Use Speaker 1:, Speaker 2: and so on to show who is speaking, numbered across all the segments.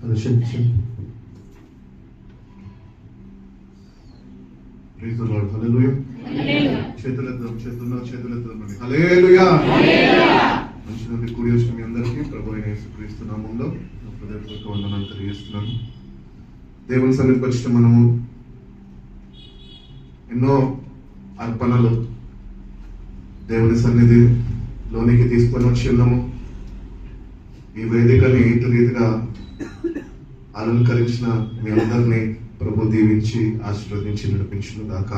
Speaker 1: Praise the Lord. Hallelujah. చేతులెత్తండి. హల్లెలూయా. మంచి నుండి కూడి వచ్చిన మీ అందరికీ ప్రభు అయిన యేసుక్రీస్తు నామములో హృదయపూర్వక వందనాలు తెలియజేస్తున్నాను. దేవుని సన్నిధికి వచ్చిన మనము ఎన్నో అర్పణలు దేవుని సన్నిధిలోనికి తీసుకొని వచ్చి ఉన్నాము. ఈ వేదికని ఇంటి రీతిగా అలంకరించిన మీ అందరినీ ప్రభు దీవించి ఆశీర్వదించి నడిపించును గాక.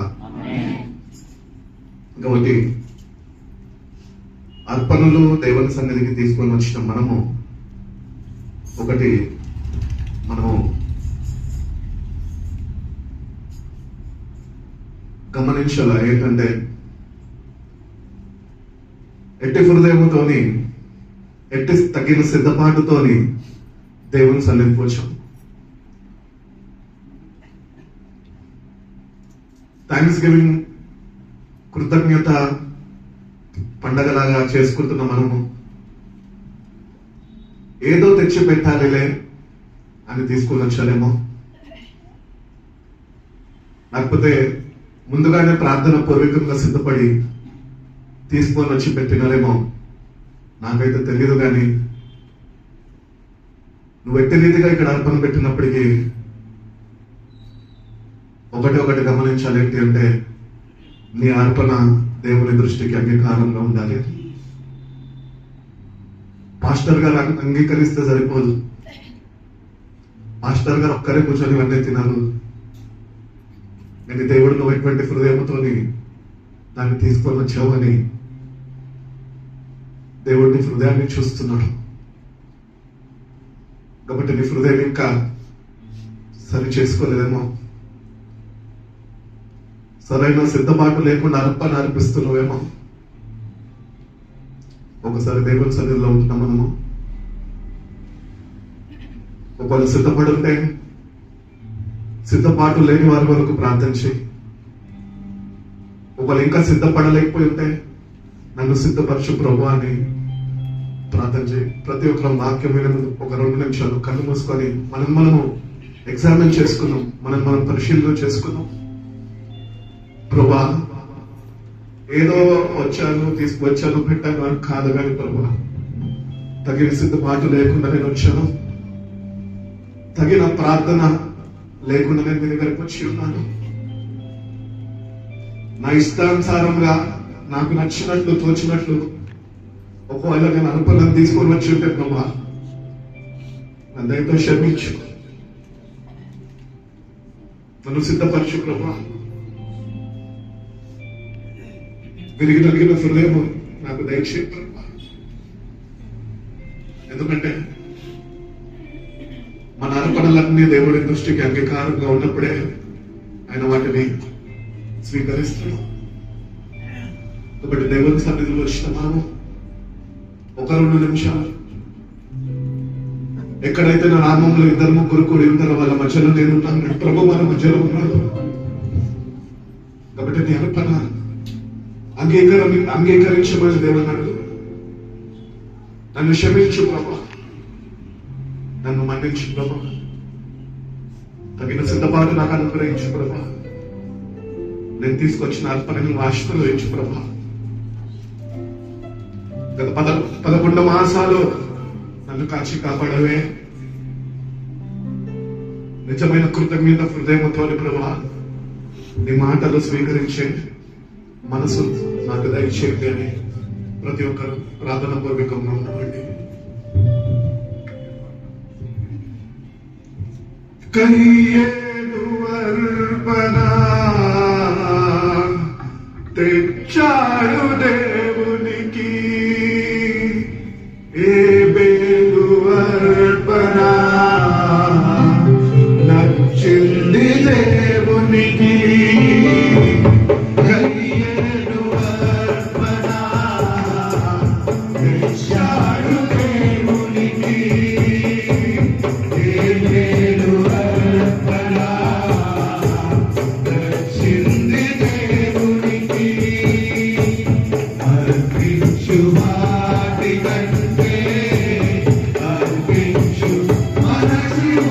Speaker 1: కాబట్టి అర్పణలు దేవుని సన్నిధికి తీసుకొని వచ్చిన మనము గమనించాల ఏంటంటే ఎట్టి హృదయముతోని ఎట్టి తగిన సిద్ధపాటుతోని దేవుని సన్నిధికి వచ్చాం. థ్యాంక్స్ గివింగ్ కృతజ్ఞత పండగలాగా చేసుకుంటున్న మనము ఏదో తెచ్చి పెట్టాలిలే అని తీసుకొని వచ్చాలేమో, లేకపోతే ముందుగానే ప్రార్థన పూర్వకంగా సిద్ధపడి తీసుకొని వచ్చి పెట్టినారేమో, నాకైతే తెలియదు. కానీ నువ్వు ఎట్టి రీతిగా ఇక్కడ అర్పణ పెట్టినప్పటికీ ఒకటి గమనించాలి. ఏంటి అంటే నీ అర్పణ దేవుని దృష్టికి అంగీకారంగా ఉండాలి. పాస్టర్ గారు అంగీకరిస్తే సరిపోదు. పాస్టర్ గారు ఒక్కరే కూర్చొని ఇవన్నీ తినారు. నేను దేవుడు నువ్వు ఎటువంటి హృదయంతోని దాన్ని తీసుకొని వచ్చావు అని దేవుడిని హృదయాన్ని చూస్తున్నాడు. కాబట్టి నీ హృదయం ఇంకా సరి చేసుకోలేదేమో, సరైన సిద్ధపాటు లేకుండా అర్పణ అర్పిస్తున్నావేమో. ఒకసారి దేవుని సన్నిధిలో ఉంటున్నాం మనము. ఒకవేళ సిద్ధపడి ఉంటే సిద్ధపాటు లేని వారి వరకు ప్రార్థన చేయి. ఒకవేళ ఇంకా సిద్ధపడలేకపోయి ఉంటే నన్ను సిద్ధపరచు ప్రభు అని ప్రార్థన చేయి. ప్రతి ఒక్కరు వాక్యం వినే ముందు ఒక 2 నిమిషాలు కళ్ళు మూసుకొని మనము ఎగ్జామిన్ చేసుకుందాం, మనం పరిశీలన చేసుకుందాం. ప్రభా, ఏదో తీసుకువచ్చాను పెట్టాను అని కాదు, కానీ ప్రభా తగిన సిద్ధపాటు లేకుండా నేను వచ్చాను, తగిన ప్రార్థన లేకుండా నేను మీ దగ్గరికి వచ్చి ఉన్నాను. నా ఇష్టానుసారంగా నాకు నచ్చినట్లు తోచినట్లు ఒకవేళ నేను అనుకున్నది తీసుకొని వచ్చి ఉంటే ప్రభా నా దయతో క్షమించు, నన్ను సిద్ధపరచు ప్రభా. విరిగి నలిగిన హృదయం నాకు దయచేయి ప్రభా. ఎందుకంటే మన అర్పణలన్నీ దేవుడి దృష్టికి అంగీకారంగా ఉన్నప్పుడే ఆయన వాటిని స్వీకరిస్తాడు. కాబట్టి దేవుని సన్నిధిలో వచ్చిన మనము ఒక 2 నిమిషాలు, ఎక్కడైతే నా నామంలో 2-3 కూడి ఉంటారో వాళ్ళ మధ్యలో నేను ఉన్నాను. ప్రభు మన మధ్యలో ఉన్నాడు. కాబట్టి నీ అర్పణ అంగీకరించమని దేవున్నాడు. నన్ను క్షమించు ప్రభా, నన్ను మన్నించు ప్రభా, తగిన సిద్ధపాటు నాకు అనుగ్రహించు ప్రభా. నేను తీసుకొచ్చిన అర్పణను ఆశీర్వదించు ప్రభా. గత 11 మాసాలు నన్ను కాచి కాపాడవే. నిజమైన కృతజ్ఞత హృదయంతో ప్రభా నీ మాటలు స్వీకరించే మనసు నాకు దయచేయండి అని ప్రతి ఒక్కరు ప్రార్థన పూర్వకంగా ఉన్నామండి. తెచ్చాడు దేవునికి ఏ బేలు అర్పణ, నచ్చింది దేవునికి
Speaker 2: Thank you.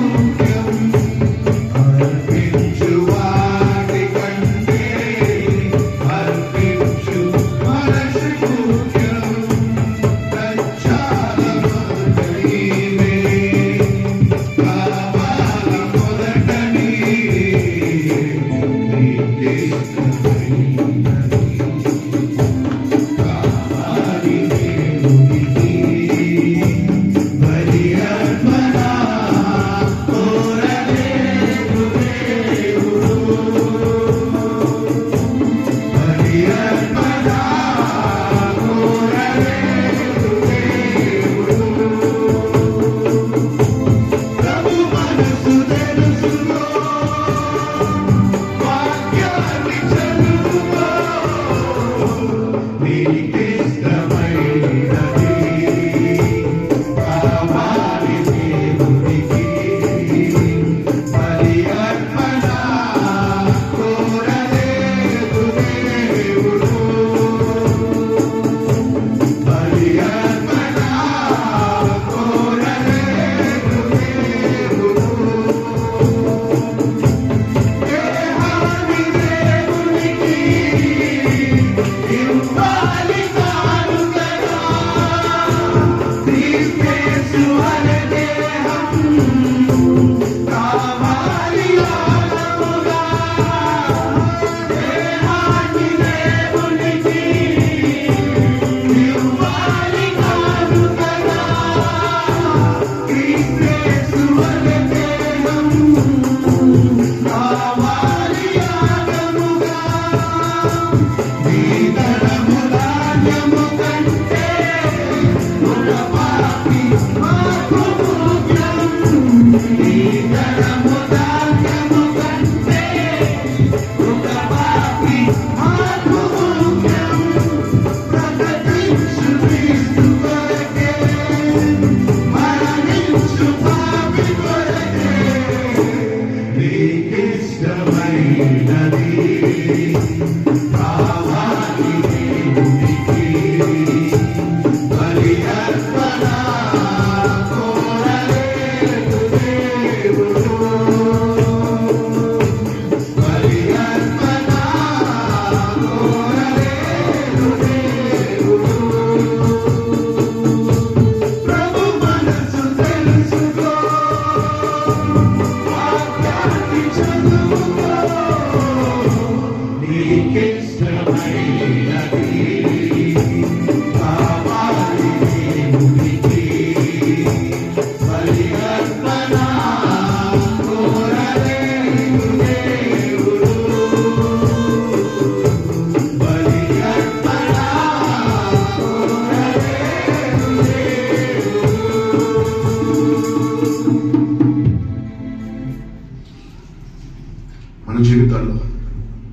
Speaker 1: మన జీవితాల్లో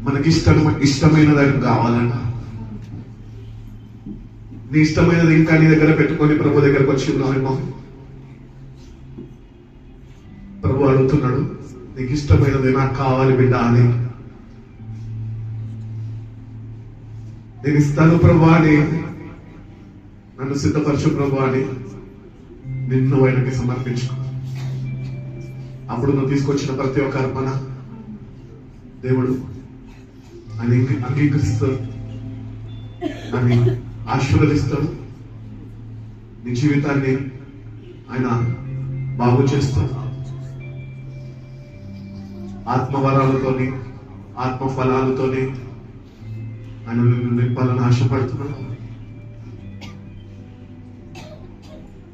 Speaker 1: మనకి ఇష్టమైనది కావాలన్న, నీ ఇష్టమైనది ఇంకా నీ దగ్గర పెట్టుకొని ప్రభు దగ్గరకు వచ్చి ఉన్నావేమో. ప్రభు అడుగుతున్నాడు, నీకు ఇష్టమైనది నాకు కావాలి బిడ్డ అని. నేను ఇస్తాను ప్రభు అని, నన్ను సిద్ధపరచు ప్రభు అని నిన్ను ఆయనకి సమర్పించుకో. అప్పుడు నువ్వు తీసుకొచ్చిన ప్రతి ఒక్క అర్పణ దేవుడు ఆయన అంగీకరిస్తాడు, అని ఆశీర్వదిస్తాడు. నీ జీవితాన్ని ఆయన బాగు చేస్తాడు. ఆత్మవరాలతోని ఆత్మ ఫలాలతోని ఆయన నింపాలని ఆశపడుతున్నాడు.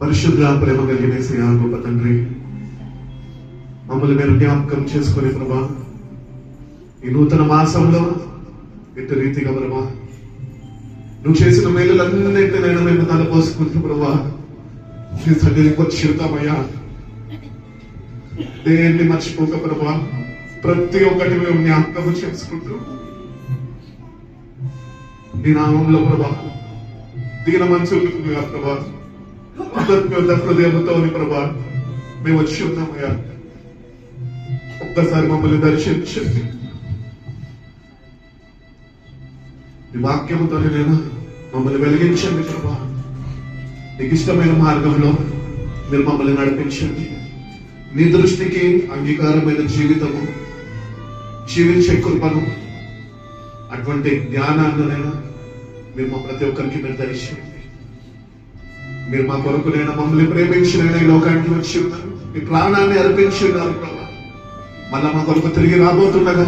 Speaker 1: పరిశుద్ధ ప్రేమ కలిగిన యేసయ్యా గొప్ప తండ్రి, మమ్మల్ని మీరు జ్ఞాపకం చేసుకునే ప్రభా, ఈ నూతన మాసంలో ఇటు రీతిగా ప్రభా నువ్వు చేసిన మేలులన్నింటినైనా మేము తలపోసుకుంటూ ప్రభా నీ సన్నిధికి వచ్చిరుతామయ్యా. దేన్ని మర్చిపోక ప్రభా, ప్రతి ఒక్కటి మేము జ్ఞాపకం చేసుకుంటూ నీ నామంలో ప్రభా దీన మనసులుగా ప్రభా హృదయంతో ప్రభా మేము వచ్చి ఉన్నామయ్యా. ఒక్కసారి మమ్మల్ని దర్శించండి. నీ వాక్యముతోనే నేను మమ్మల్ని వెలిగించండి ప్రభా. నీకు ఇష్టమైన మార్గంలో మీరు మమ్మల్ని నడిపించండి. నీ దృష్టికి అంగీకారమైన జీవితము జీవించే కృపను, అటువంటి జ్ఞానాన్ని మీరు మా ప్రతి ఒక్కరికి మీరు దర్శించండి. మీరు మా కొరకునైనా మమ్మల్ని ప్రేమించినైనా ఈ లోకానికి వచ్చి ఉన్నారు, మీ ప్రాణాన్ని అర్పించి ఉన్నారు ప్రభా. మళ్ళా మా కొరకు తిరిగి రాబోతుండగా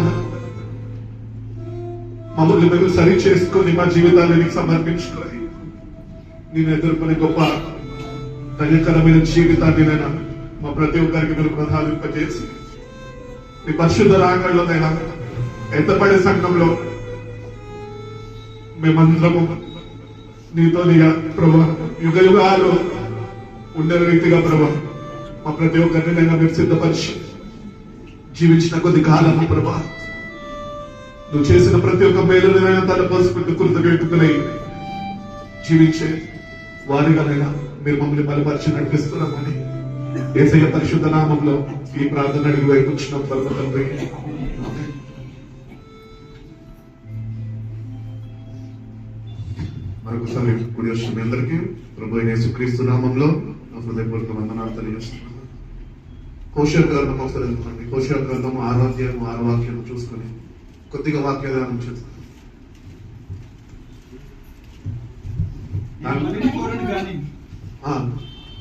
Speaker 1: మమ్మల్ని మేము సరి చేసుకొని మా జీవితాన్ని నీకు సమర్పించుకొని నేను ఎదుర్కొనే గొప్ప ధన్యకరమైన జీవితాన్ని నైనా మా ప్రతి ఒక్కరికి మీరు ప్రసాదింపజేసి నీ పరిశుద్ధ రాగంలోనైనా ఎత్తపడే సంఘంలో మేమందరము నీతో ప్రభా యుగ యుగాలు ఉండే రీతిగా ప్రభా మా ప్రతి ఒక్కరినైనా మీరు సిద్ధపరిచి జీవించిన కొద్ది కాలం ప్రభా నువ్వు చేసిన ప్రతి ఒక్క మేలునైనా తలపోసుకుంటూ కృతజ్ఞతలై జీవించే వారిగానైనా మీరు మమ్మల్ని బలపరిచి నడిపిస్తున్నామని యేసయ్య పరిశుద్ధ నామంలో ఈ ప్రార్థన అడిగి వైపు వచ్చిన తండ్రి. మరొకసారి కూడి వచ్చిన మీ అందరికీ ప్రభు అయిన యేసుక్రీస్తు నామంలో నా హృదయపూర్వక వందనాలు తెలియజేస్తున్నాను. కోశల్ గ్రంథం ఒకసారి ఎందుకండి, కోశల్ గ్రంథం 6వ అధ్యాయం 6వ వాక్యం చూసుకొని కొద్దిగా వాక్యదానం చేస్తాను.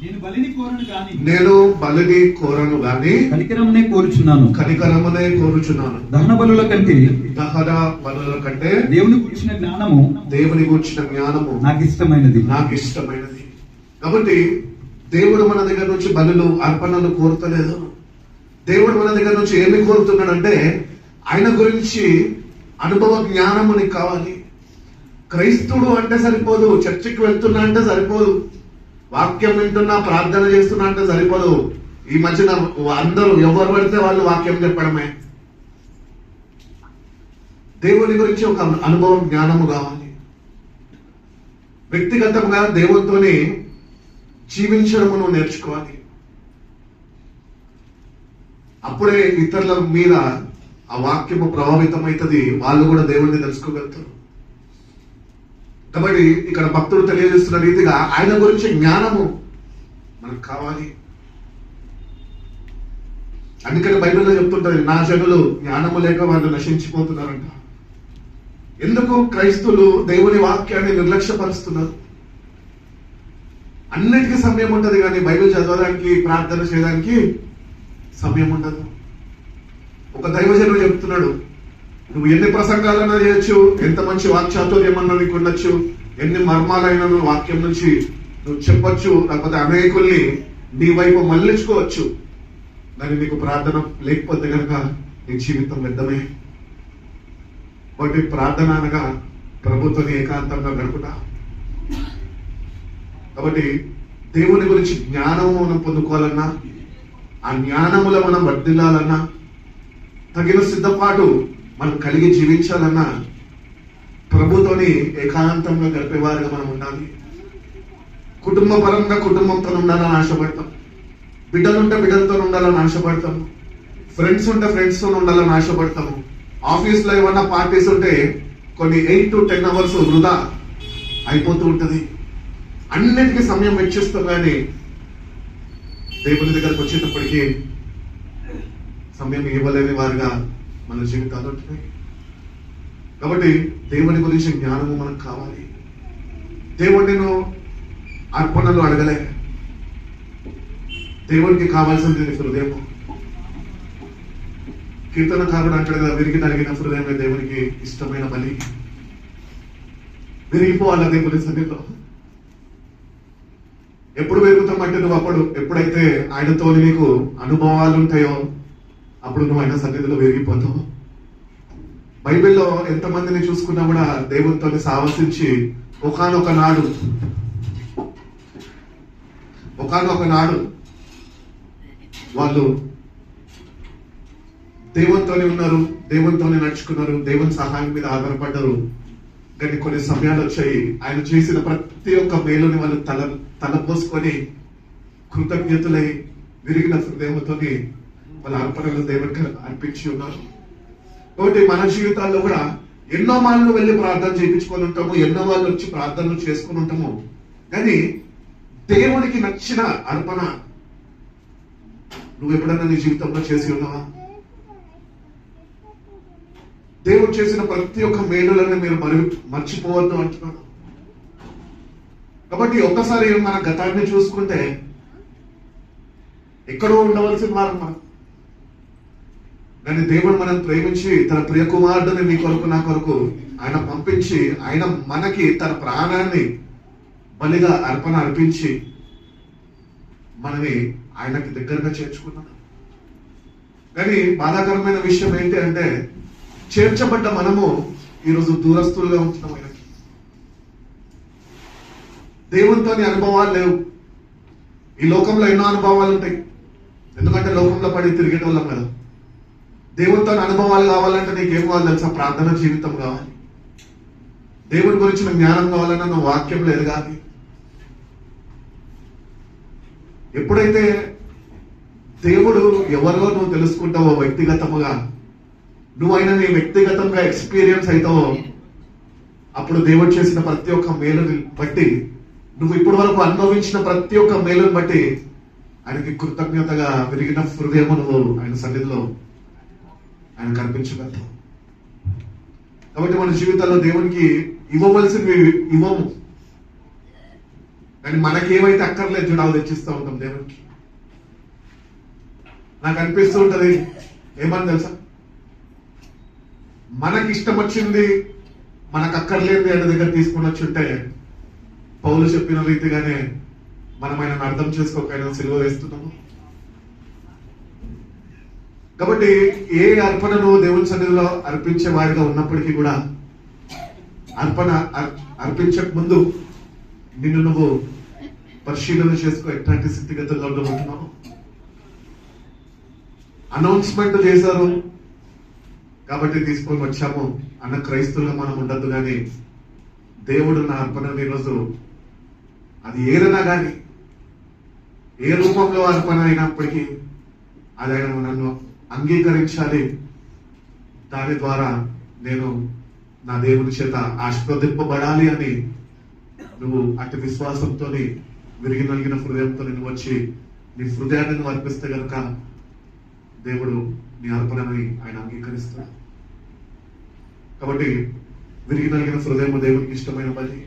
Speaker 1: నేను బలిని కోరను గాని
Speaker 2: కనికరమునే
Speaker 1: కోరుచున్నాను.
Speaker 2: దహన బలుల కంటే దేవుని గూర్చిన జ్ఞానము
Speaker 1: నాకు ఇష్టమైనది.
Speaker 2: నాకు
Speaker 1: కాబట్టి దేవుడు మన దగ్గర నుంచి బలులు అర్పణలు కోరుతలేదు. దేవుడు మన దగ్గర నుంచి ఏమి కోరుతున్నాడంటే ఆయన గురించి అనుభవ జ్ఞానము నీకు కావాలి. క్రైస్తవుడు అంటే సరిపోదు, చర్చికి వెళ్తున్నా అంటే సరిపోదు, వాక్యం వింటున్నా ప్రార్థన చేస్తున్నా అంటే సరిపోదు. ఈ మధ్యన అందరూ ఎవరు పడితే వాళ్ళు వాక్యం చెప్పడమే. దేవుని గురించి ఒక అనుభవం జ్ఞానము కావాలి. వ్యక్తిగతంగా దేవునితోని జీవించడము నువ్వు నేర్చుకోవాలి. అప్పుడే ఇతరుల మీద ఆ వాక్యము ప్రభావితమవుతుంది, వాళ్ళు కూడా దేవుణ్ణి తెలుసుకోగలుగుతారు. కాబట్టి ఇక్కడ భక్తుడు తెలియజేస్తున్న రీతిగా ఆయన గురించి జ్ఞానము మనకు కావాలి. అందుకని బైబిల్లో చెప్తుంటది, నా జనులు జ్ఞానము లేక వాళ్ళు నశించిపోతున్నారంట. ఎందుకు క్రైస్తవులు దేవుని వాక్యాన్ని నిర్లక్ష్యపరుస్తున్నారు? అన్నిటికీ సమయం ఉంటది, కానీ బైబిల్ చదవడానికి ప్రార్థన చేయడానికి సమయం ఉండదు. ఒక దైవజనుడు చెప్తున్నాడు, నువ్వు ఎన్ని ప్రసంగాలన్నా చేయొచ్చు, ఎంత మంచి వాక్చాతుర్యమన్నా నీకు ఉండొచ్చు, ఎన్ని మర్మాలైనా నువ్వు వాక్యం నుంచి నువ్వు చెప్పొచ్చు, లేకపోతే అనేకుల్ని నీ వైపు మళ్ళించుకోవచ్చు, కానీ నీకు ప్రార్థన లేకపోతే కనుక నీ జీవితం వ్యర్థమే. కాబట్టి ప్రార్థన అనగా ప్రభుత్వాన్ని ఏకాంతంగా గడుపుట. కాబట్టి దేవుని గురించి జ్ఞానము మనం పొందుకోవాలన్నా, ఆ జ్ఞానములో మనం వర్ధిల్లాలన్నా, తగిన సిద్ధపాటు మనం కలిగి జీవించాలన్నా ప్రభుతోని ఏకాంతంగా గడిపేవారుగా మనం ఉండాలి. కుటుంబ పరంగా కుటుంబంతో ఉండాలని ఆశపడతాం, బిడ్డలుంటే బిడ్డలతో ఉండాలని ఆశపడతాము, ఫ్రెండ్స్ ఉంటే ఫ్రెండ్స్తో ఉండాలని ఆశపడతాము. ఆఫీస్లో ఏమన్నా పార్టీస్ ఉంటే కొన్ని 8 to 10 అవర్స్ వృధా అయిపోతూ ఉంటుంది. అన్నిటికీ సమయం వెచ్చిస్తాం, కానీ దేవుని దగ్గరకు వచ్చేటప్పటికి సమయం ఇవ్వలేని వారిగా మన జీవితాలు ఉంటున్నాయి. కాబట్టి దేవుని గురించి జ్ఞానము మనకు కావాలి. దేవుడు నేను అర్పణలు అడగలే, దేవునికి కావాల్సింది హృదయము. కీర్తనకారుడు అంటాడు కదా, విరిగి నలిగిన హృదయమే దేవునికి ఇష్టమైన బలి. విరిగిపోవాల దేవుని సన్నిధిలో. ఎప్పుడు పెరుగుతామంటే నువ్వు అప్పుడు ఎప్పుడైతే ఆయనతో నీకు అనుభవాలు ఉంటాయో అప్పుడు నువ్వు ఆయన సన్నిధిలో విరిగిపోతావు. బైబిల్లో ఎంతమందిని చూసుకున్నా కూడా దేవునితో సావసించి ఒకానొక నాడు వాళ్ళు దేవునితోనే ఉన్నారు, దేవునితోనే నడుచుకున్నారు, దేవుని సహాయం మీద ఆధారపడ్డారు. కానీ కొన్ని సమయాలు వచ్చాయి, ఆయన చేసిన ప్రతి ఒక్క మేలుని వాళ్ళు తలపోసుకొని కృతజ్ఞతలై విరిగిన హృదయంతోని వాళ్ళ అర్పణలు దేవునికి అర్పించి ఉన్నారు. కాబట్టి మన జీవితాల్లో కూడా ఎన్నో మార్లు వెళ్ళి ప్రార్థన చేయించుకొని ఉంటాము, ఎన్నో వాళ్ళు వచ్చి ప్రార్థనలు చేసుకుని ఉంటాము, కానీ దేవునికి నచ్చిన అర్పణ నువ్వు ఎప్పుడన్నా నీ జీవితంలో చేసి ఉన్నావా? దేవుడు చేసిన ప్రతి ఒక్క మేలులను మీరు మర్చిపోవద్దు అంటున్నాడు. కాబట్టి ఒక్కసారి మన గతాన్ని చూసుకుంటే ఎక్కడో ఉండవలసిన వారు మనం, కానీ దేవుడు మనం ప్రేమించి తన ప్రియ కుమారుడిని నీ కొరకు నా కొరకు ఆయన పంపించి ఆయన మనకి తన ప్రాణాన్ని బలిగా అర్పణ అర్పించి మనని ఆయనకి దగ్గరగా చేర్చుకున్నాడు. కానీ బాధాకరమైన విషయం ఏంటి అంటే చేర్చబడ్డ మనము ఈరోజు దూరస్తులుగా ఉంటున్నాం. ఆయనకి దేవునితోని అనుభవాలు లేవు. ఈ లోకంలో ఎన్నో అనుభవాలు ఉంటాయి, ఎందుకంటే లోకంలో పడి తిరిగేటోళ్ళం కదా. దేవునితో అనుభవాలు కావాలంటే నీకేం కావాలి తెలుసా? ప్రార్థన జీవితం కావాలి. దేవుని గురించిన జ్ఞానం కావాలన్నా నువ్వు వాక్యంలో ఎదగాలి. ఎప్పుడైతే దేవుడు ఎవరో నువ్వు తెలుసుకుంటావో వ్యక్తిగతముగా, నువ్వు ఆయనని వ్యక్తిగతంగా ఎక్స్పీరియన్స్ అవుతావో, అప్పుడు దేవుడు చేసిన ప్రతి ఒక్క మేలుని బట్టి, నువ్వు ఇప్పటి వరకు అనుభవించిన ప్రతి ఒక్క మేలుని బట్టి ఆయనకి కృతజ్ఞతగా విరిగిన హృదయము నువ్వు ఆయన సన్నిధిలో ఆయన కనిపించగలుగుతావు. కాబట్టి మన జీవితాల్లో దేవునికి ఇవ్వవలసినవి ఇవ్వము, కానీ మనకేమైతే అక్కర్లేదు చూడాలి తెచ్చిస్తూ ఉంటాం దేవునికి. నాకు అనిపిస్తూ ఉంటది, ఏమని తెలుసా, మనకి ఇష్టం వచ్చింది మనకు అక్కర్లేని ఆయన దగ్గర తీసుకుని వచ్చి ఉంటే పౌలు చెప్పిన రీతిగానే మనం ఆయనను అర్థం చేసుకోక ఆయన సిలువ వేస్తున్నాము. కాబట్టి ఏ అర్పణను దేవుని సన్నిధిలో అర్పించే వారిగా ఉన్నప్పటికీ కూడా అర్పణ అర్పించక ముందు నిన్ను నువ్వు పరిశీలన చేసుకో, ఎట్లాంటి స్థితిగతుల్లో ఉంటున్నావు. అనౌన్స్మెంట్ చేశారు కాబట్టి తీసుకొని వచ్చాము అన్న క్రైస్తవులుగా మనం ఉండద్దు. కానీ దేవుడు నా అర్పణను ఈరోజు అది ఏదైనా కానీ ఏ రూపంలో అర్పణ అయినప్పటికీ అది ఆయన నన్ను అంగీకరించాలి. దాని ద్వారా నేను నా దేవుని చేత ఆశీర్వదింపబడాలి అని నువ్వు అటు విశ్వాసంతో విరిగి నలిగిన హృదయంతో నువ్వు వచ్చి నీ హృదయాన్ని నువ్వు అర్పిస్తే కనుక దేవుడు నీ అర్పణని ఆయన అంగీకరిస్తాడు. కాబట్టి విరిగి నలిగిన హృదయం దేవునికి ఇష్టమైన పని.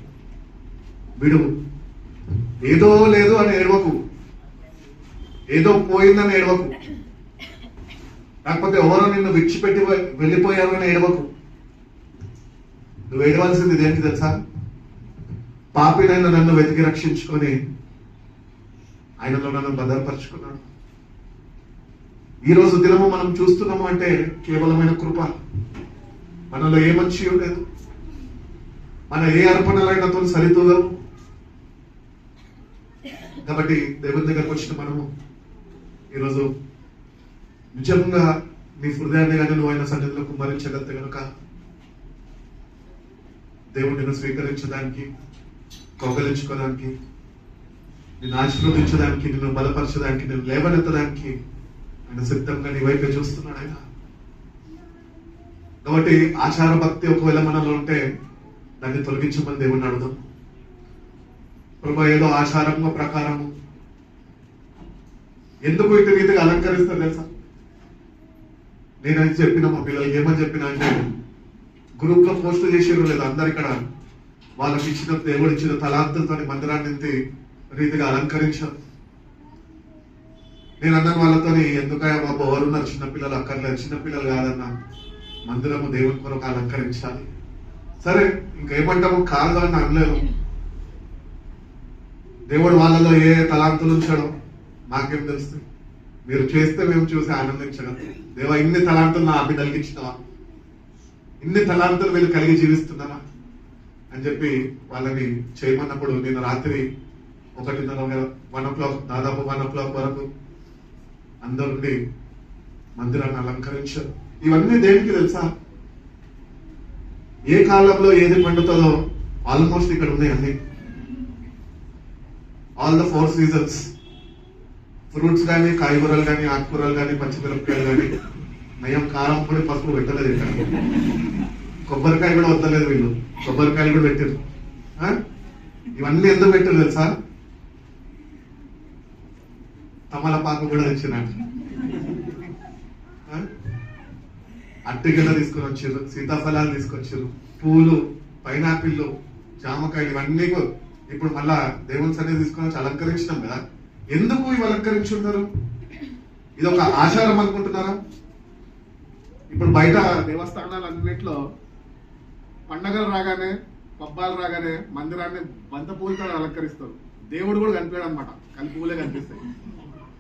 Speaker 1: వీడు ఏదో లేదు అని ఏడవకు, ఏదో పోయిందని ఏడవకు, కాకపోతే ఎవరో నిన్ను విడిచిపెట్టి వెళ్ళిపోయారు అని ఏడవకు. నువ్వు ఏడవలసింది ఇదేంటి తెలుసా? పాపినైనా నన్ను వెతికి రక్షించుకొని ఆయనలో నన్ను భద్రపరుచుకున్నాడు. ఈ రోజు దినము మనం చూస్తున్నాము అంటే కేవలమైన కృప. మనలో ఏ మంచి లేదు, మన ఏ అర్పణలైనతో సరితూగం. కాబట్టి దేవుని దగ్గరకు వచ్చిన మనము ఈరోజు నిజంగా నీ హృదయాన్ని కానీ నువ్వు ఆయన సన్నిధిలో కుమ్మరించగలితే కనుక దేవుడు నిన్ను స్వీకరించడానికి, కౌగలించుకోవడానికి, నిన్ను ఆశీర్వదించడానికి, నిన్ను బలపరచడానికి, నిన్ను లేవనెత్తడానికి ఆయన సిద్ధంగా నీ వైపే చూస్తున్నాడు ఆయన. కాబట్టి ఆచార భక్తి ఒకవేళ మనలో ఉంటే దాన్ని తొలగించమని దేవుణ్ణి అడుగుదాం. ప్రభు ఏదో ఆచారంగా ప్రకారము ఎందుకు ఇటు రీతిగా అలంకరిస్తారు తెలుసా? నేనైతే చెప్పిన మా పిల్లలకి ఏమని చెప్పినా అంటే, గ్రూప్ లో పోస్ట్ చేసారు లేదా అందరు ఇక్కడ వాళ్ళకి ఇచ్చిన దేవుడు ఇచ్చిన తలాంతులతో మందిరాన్ని ఇంత రీతిగా అలంకరించారు. నేను అన్నాను వాళ్ళతో, ఎందుకయ్యా బాబు ఎవరున్నారు చిన్నపిల్లలు అక్కర్లేదు, చిన్నపిల్లలు కాదన్నా, మందిరము దేవుని కొరకు అలంకరించాలి. సరే ఇంకేమంటాము, కాదు అని అనలేదు. దేవుడు వాళ్ళలో ఏ తలాంతులు ఉంచాడో మాకేం తెలుస్తుంది? మీరు చేస్తే మేము చూసి ఆనందించగలం. దేవా, ఇన్ని తలాంతులు నా బిడ్డలకి ఇచ్చినావా, ఇన్ని తలాంతులు వీళ్ళు కలిగి జీవిస్తున్నానా అని చెప్పి వాళ్ళని చేయమన్నప్పుడు నేను రాత్రి 1:30 1 o'clock దాదాపు 1 o'clock వరకు అందరుండి మందిరాన్ని అలంకరించారు. ఇవన్నీ దేనికి తెలుసా? ఏ కాలంలో ఏది పండుతుందో ఆల్మోస్ట్ ఇక్కడ ఉన్నాయి అన్ని. ఆల్ ద 4 seasons, ఫ్రూట్స్ కానీ, కాయగూరలు కానీ, ఆకుకూరలు కానీ, పచ్చిమిరపకాయలు కానీ, నయం కారం పొడి పసుపు పెట్టలేదు ఇక్కడ. కొబ్బరికాయ కూడా వద్దలేదు వీళ్ళు, కొబ్బరికాయలు కూడా పెట్టారు. ఇవన్నీ ఎందుకు పెట్టారు తెలుసా? తమలపాకు కూడా తెచ్చినట్టు, అట్టిగడ్డ తీసుకొని వచ్చారు, సీతాఫలాలు తీసుకొచ్చారు, పూలు, పైనాపిల్లు, జామకాయలు, ఇవన్నీ ఇప్పుడు మళ్ళా దేవుని సన్నిధి తీసుకొని వచ్చి అలంకరించినాం కదా. ఎందుకు ఇవి అలంకరించున్నారు? ఇది ఒక ఆచారం అనుకుంటున్నారా? ఇప్పుడు బయట దేవస్థానాలు అన్నింటిలో పండగలు రాగానే, పబ్బాలు రాగానే మందిరాన్ని బంత పూలతో అలంకరిస్తారు. దేవుడు కూడా కనిపించాడు అనమాట, కలిపి పూలే కనిపిస్తాయి.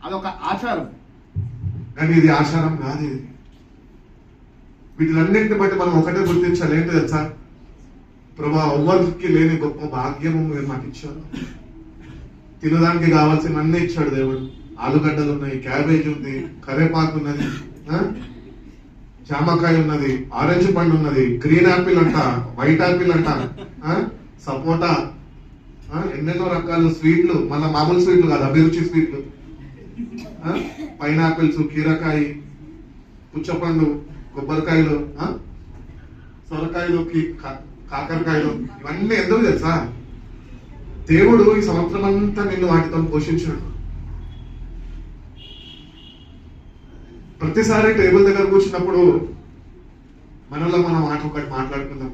Speaker 1: అదొక ఆచారం, కానీ ఇది ఆచారం కాదు. ఇది వీటిలన్నింటిని బట్టి మనం ఒకటే గుర్తించాలి, ఏంటి తెలుసా? ప్రభా, ఎవ్వరికి లేని గొప్ప భాగ్యము మీరు మాకు ఇచ్చారు. తినడానికి కావాల్సిన అన్నీ ఇచ్చాడు దేవుడు. ఆలుగడ్డలు ఉన్నాయి, క్యాబేజ్ ఉంది, కరేపాకు ఉన్నది, జామకాయ ఉన్నది, ఆరెంజ్ పండు ఉన్నది, గ్రీన్ యాపిల్ అంట, వైట్ యాపిల్ అంట, సపోటా, ఎన్నెన్నో రకాల స్వీట్లు, మళ్ళీ మామూలు స్వీట్లు కాదు, అభిరుచి స్వీట్లు, పైనాపిల్స్, కీరకాయ, పుచ్చపండు, కొబ్బరికాయలు, సొరకాయలు, కాకరకాయలు, ఇవన్నీ ఎందుకు తెలుసా? దేవుడు ఈ సంవత్సరం అంతా నిన్ను వాటితో పోషించాడు. ప్రతిసారి టేబుల్ దగ్గర కూర్చున్నప్పుడు మనలో మనం ఒకటి మాట్లాడుకుందాం.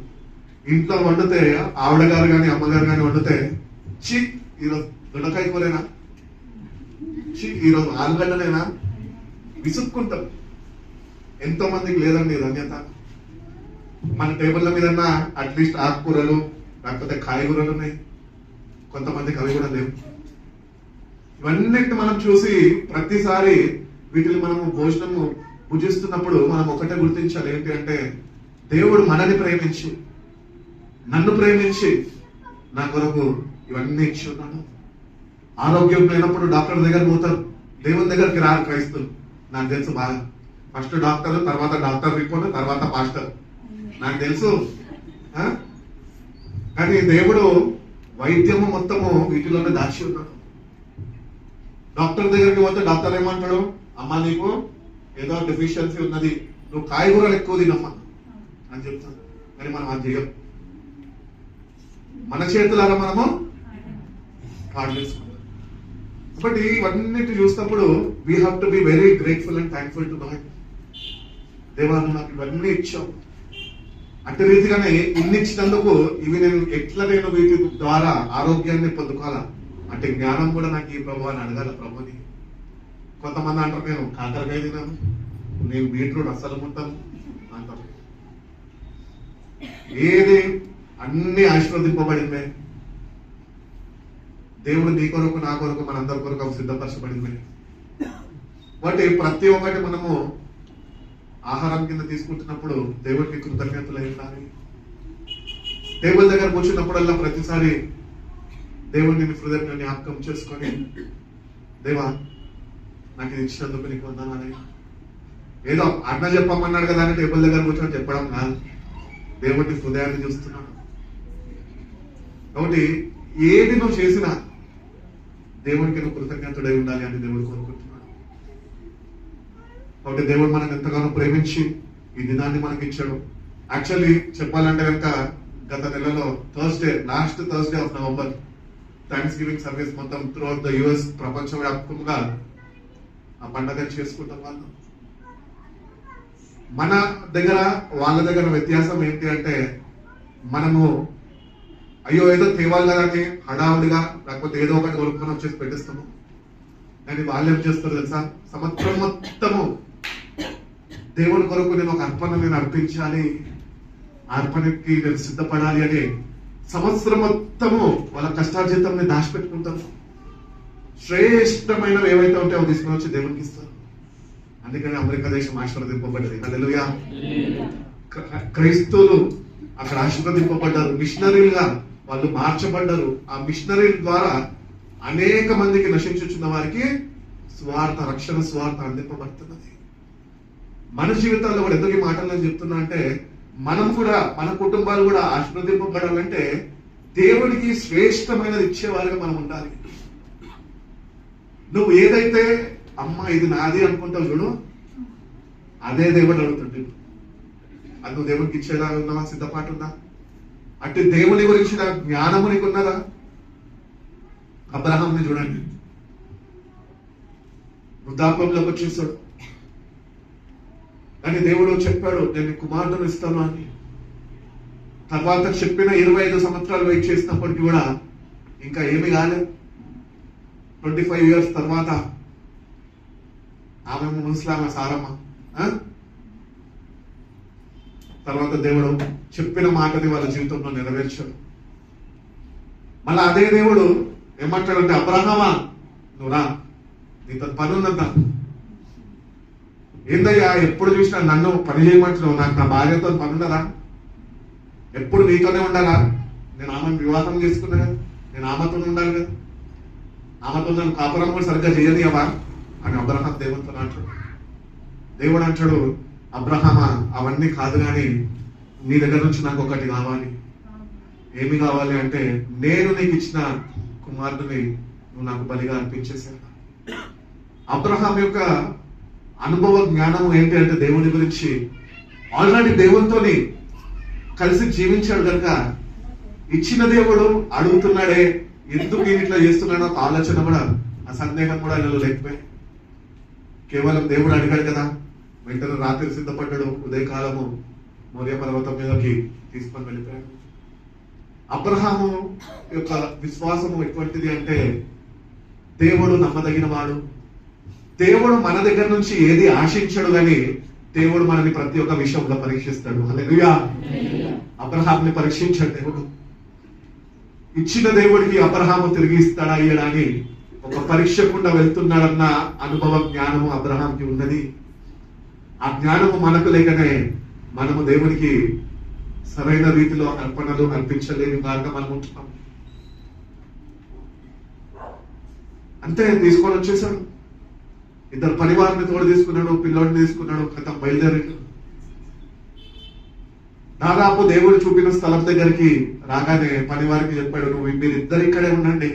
Speaker 1: ఇంట్లో వండితే ఆవిడ గారు కానీ అమ్మగారు కానీ వండితే, చి ఈరోజు దొండకాయ కూరేనా, చి ఈరోజు ఆలుగడ్డలేనా, విసుక్కుంటాం. ఎంతో మందికి లేదండి ధన్యత. మన టేబుల్ల మీద అట్లీస్ట్ ఆకుకూరలు లేకపోతే కాయగూరలు ఉన్నాయి, కొంతమందికి అవి కూడా లేవు. ఇవన్నిటిని మనం చూసి ప్రతిసారి వీటిని మనము భోజనము భుజిస్తున్నప్పుడు మనం ఒకటే గుర్తించాలి, ఏంటి అంటే దేవుడు మనని ప్రేమించి, నన్ను ప్రేమించి నా కొరకు ఇవన్నీ ఇచ్చి ఉన్నాడు. ఆరోగ్యం లేనప్పుడు డాక్టర్ దగ్గర పోతారు, దేవుని దగ్గరికి రారు క్రైస్తవులు. నాకు తెలుసు బాగా. ఫస్ట్ డాక్టర్, తర్వాత డాక్టర్ రిపోర్ట్, తర్వాత పాస్టర్. నాకు తెలుసు. కానీ దేవుడు వైద్యము మొత్తము వీటిలోనే దాచి ఉన్నాడు. డాక్టర్ దగ్గరికి పోతే డాక్టర్ ఏమంటాడు, అమ్మా నీకు ఏదో డెఫిషియన్సీ ఉన్నది, నువ్వు కాయగూరలు ఎక్కువ తినమ్మా అని చెప్తాడు. కానీ మనం అది చేయం. మన చేతులారా మనము పాడు చేసుకుంటాం. కాబట్టి ఇవన్నిటి చూసినప్పుడు we have to be very grateful and thankful to God. దేవా నాకు ఇవన్నీ ఇచ్చావు. అట్టి రీతిగానే ఇన్ని ఇచ్చినందుకు ఇవి నేను వీటి ద్వారా ఆరోగ్యాన్ని పొందుకోవాలా అంటే జ్ఞానం కూడా నాకు ఈ ప్రభు అని అడగాల ప్రభుని. కొంతమంది అంటారు నేను కాకరకాయ తినాను, నేను బీట్రూట్ అస్సలు ముట్టాను అంటారు. ఏది అన్ని ఆశీర్వదింపబడిందే. దేవుడు నీ కొరకు నా కొరకు మనందరి కొరకు సిద్ధపరచబడింది. వాటి ప్రతి ఒక్కటి మనము ఆహారం కింద తీసుకుంటున్నప్పుడు దేవుడికి కృతజ్ఞతలు ఉండాలి. టేబుల్ దగ్గర కూర్చున్నప్పుడల్లా ప్రతిసారి దేవుడిని హృదయంగా జ్ఞాపకం చేసుకొని, దేవా నాకు ఇది ఇచ్చినందుకు నీకు వందనాలు. ఏదో అన్న చెప్పమన్నాడు కదా అని టేబుల్ దగ్గర కూర్చొని చెప్పడం కాదు, దేవుడిని హృదయాన్ని చూస్తున్నాడు. కాబట్టి ఏది నువ్వు చేసినా దేవుడికి నువ్వు కృతజ్ఞతుడై ఉండాలి అని దేవుడు కోరుకుంటున్నాడు. కాబట్టి దేవుడు మనకు ఎంతగానో ప్రేమించి ఈ దినాన్ని మనకి ఇచ్చాడు. యాక్చువల్లీ చెప్పాలంటే కనుక గత నెలలో last Thursday of November thanks giving service మొత్తం త్రూ అవుట్ ద యుఎస్ ప్రపంచవ్యాప్తంగా ఆ పండుగ చేసుకుంటాం. వాళ్ళు మన దగ్గర వాళ్ళ దగ్గర వ్యత్యాసం ఏంటి అంటే, మనము అయ్యో ఏదో తేవాలి కదా అని హడావుడిగా లేకపోతే ఏదో ఒకటి కొనుక్కొని వచ్చేసి పెట్టిస్తాము. కానీ వాళ్ళు ఏం చేస్తారు తెలుసా, సంవత్సరం మొత్తము దేవుని కొరకు నేను ఒక అర్పణ అర్పించాలి, ఆ అర్పణకి నేను సిద్ధపడాలి అని సంవత్సరం మొత్తము వాళ్ళ కష్టార్జితం దాచిపెట్టుకుంటారు. శ్రేష్టమైనవి ఏవైతే ఉంటే అవి తీసుకుని వచ్చి దేవునికి ఇస్తారు. అందుకని అమెరికా దేశం ఆశీర్వదింపబడ్డది. హల్లెలూయా. క్రైస్తవులు అక్కడ ఆశీర్వదింపబడ్డారు, మిషనరీలుగా వాళ్ళు మార్చబడ్డారు. ఆ మిషనరీల ద్వారా అనేక మందికి నశించుచున్న వారికి రక్షణ స్వార్థ అందింపబడుతున్నది. మన జీవితాల్లో కూడా ఎందుకు ఈ మాటలు నేను చెప్తున్నా అంటే, మనం కూడా మన కుటుంబాలు కూడా ఆశీర్వదింపబడాలంటే దేవుడికి శ్రేష్టమైనది ఇచ్చేవారుగా మనం ఉండాలి. నువ్వు ఏదైతే అమ్మ ఇది నాది అనుకుంటావు చూడు, అదే దేవుడు అడుగుతుంది. అది నువ్వు దేవుడికి ఇచ్చేలా ఉన్నావా, సిద్ధపాటు ఉందా? అంటే దేవుని గురించిన జ్ఞానము నీకు ఉన్నదా? అబ్రహాంని చూడండి, వృద్ధాప్యంలోకి వచ్చేసాడు. కానీ దేవుడు చెప్పాడు నేను కుమారుడును ఇస్తాను అని. తర్వాత చెప్పిన 25 సంవత్సరాలు వెయిట్ చేసినప్పటికీ కూడా ఇంకా ఏమి కాలేదు. 25 years తర్వాత ఆమె ముస్లామ సారమ్మ తర్వాత దేవుడు చెప్పిన మాటని వాళ్ళ జీవితంలో నెరవేర్చాడు. మళ్ళీ అదే దేవుడు ఏమంటాడంటే, అబ్రహామా నువ్వు రా, నీతో పని ఉన్నదా? ఏందయ్యా ఎప్పుడు చూసినా నన్ను పని చేయమంటున్నావు, నాకు నా భార్యతో పని ఉండదా? ఎప్పుడు నీతోనే ఉండాలా? నేను ఆమెను వివాహం చేసుకున్నా కదా, నేను ఆమెతో ఉండాలి కదా, ఆమెతో నన్ను కాపురం కూడా సరిగ్గా చేయనియవా అని అబ్రహాం దేవుడితో అంటాడు. దేవుడు అంటాడు, అబ్రహామా అవన్నీ కాదు కానీ నీ దగ్గర నుంచి నాకు ఒకటి కావాలి. ఏమి కావాలి అంటే, నేను నీకు ఇచ్చిన కుమారుడిని నువ్వు నాకు బలిగా అర్పించేసాను. అబ్రహాం యొక్క అనుభవ జ్ఞానం ఏంటి అంటే, దేవుని గురించి ఆల్రెడీ దేవునితోని కలిసి జీవించాడు కనుక ఇచ్చిన దేవుడు అడుగుతున్నాడే, ఎందుకు నేను ఇట్లా చేస్తున్నాడో ఒక ఆలోచన కూడా, ఆ సందేహం కూడా నేను లేకపోయి కేవలం దేవుడు అడిగాడు కదా, వెంటనే రాత్రి సిద్ధపడ్డాడు, ఉదయకాలము మోరియా పర్వతం మీదకి తీసుకొని వెళ్ళిపోయాడు. అబ్రహాము యొక్క విశ్వాసము ఎటువంటిది అంటే, దేవుడు నమ్మదగిన వాడు. దేవుడు మన దగ్గర నుంచి ఏది ఆశించడు కానీ దేవుడు మనని ప్రతి ఒక్క విషయంలో పరీక్షిస్తాడు. హల్లెలూయా. అబ్రహాంని పరీక్షించాడు దేవుడు. ఇచ్చిన దేవుడికి అబ్రహాము తిరిగి ఇస్తాడా ఇయ్యడా అని ఒక పరీక్ష గుండా వెళ్తున్నాడన్న అనుభవ జ్ఞానము అబ్రహాంకి ఉన్నది. ఆ జ్ఞానము మనకు లేకనే మనము దేవునికి సరైన రీతిలో అర్పణలు అర్పించలేని వారుగా మనం ఉంటున్నాం. అంతే, తీసుకొని వచ్చేసాడు. ఇద్దరు పనివారిని తోడు తీసుకున్నాడు, పిల్లోడిని తీసుకున్నాడు, కథ బయలుదేరాడు. దాదాపు దేవుడు చూపిన స్థలం దగ్గరికి రాగానే పనివారికి చెప్పాడు, మీరిద్దరు ఇక్కడే ఉండండి,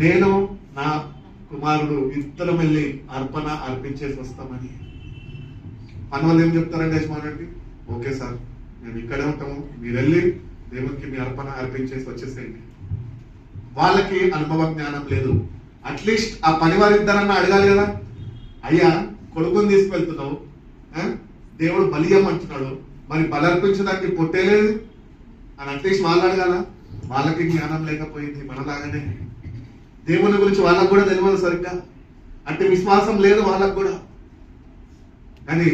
Speaker 1: నేను నా కుమారుడు ఇద్దరం వెళ్ళి అర్పణ అర్పించేసి వస్తామని. పని వాళ్ళు ఏం చెప్తారండి యజమానుడికి? ఓకే సార్, మేము ఇక్కడే ఉంటాము, మీరు వెళ్ళి దేవునికి మీ అర్పణ అర్పించేసి వచ్చేసేయండి. వాళ్ళకి అనుభవ జ్ఞానం లేదు. అట్లీస్ట్ ఆ పనివారిద్దరన్నా అడగాలి కదా, అయ్యా కొడుకుని తీసుకెళ్తున్నావు, దేవుడు బలియం అంటున్నాడు, మరి బలర్పించడానికి పొట్టేలేదు అని అట్లీస్ట్ వాళ్ళు అడగాల. వాళ్ళకి జ్ఞానం లేకపోయింది. మనలాగానే దేవుని గురించి వాళ్ళకు కూడా తెలియదు సరిగ్గా, అంటే విశ్వాసం లేదు వాళ్ళకు కూడా. కానీ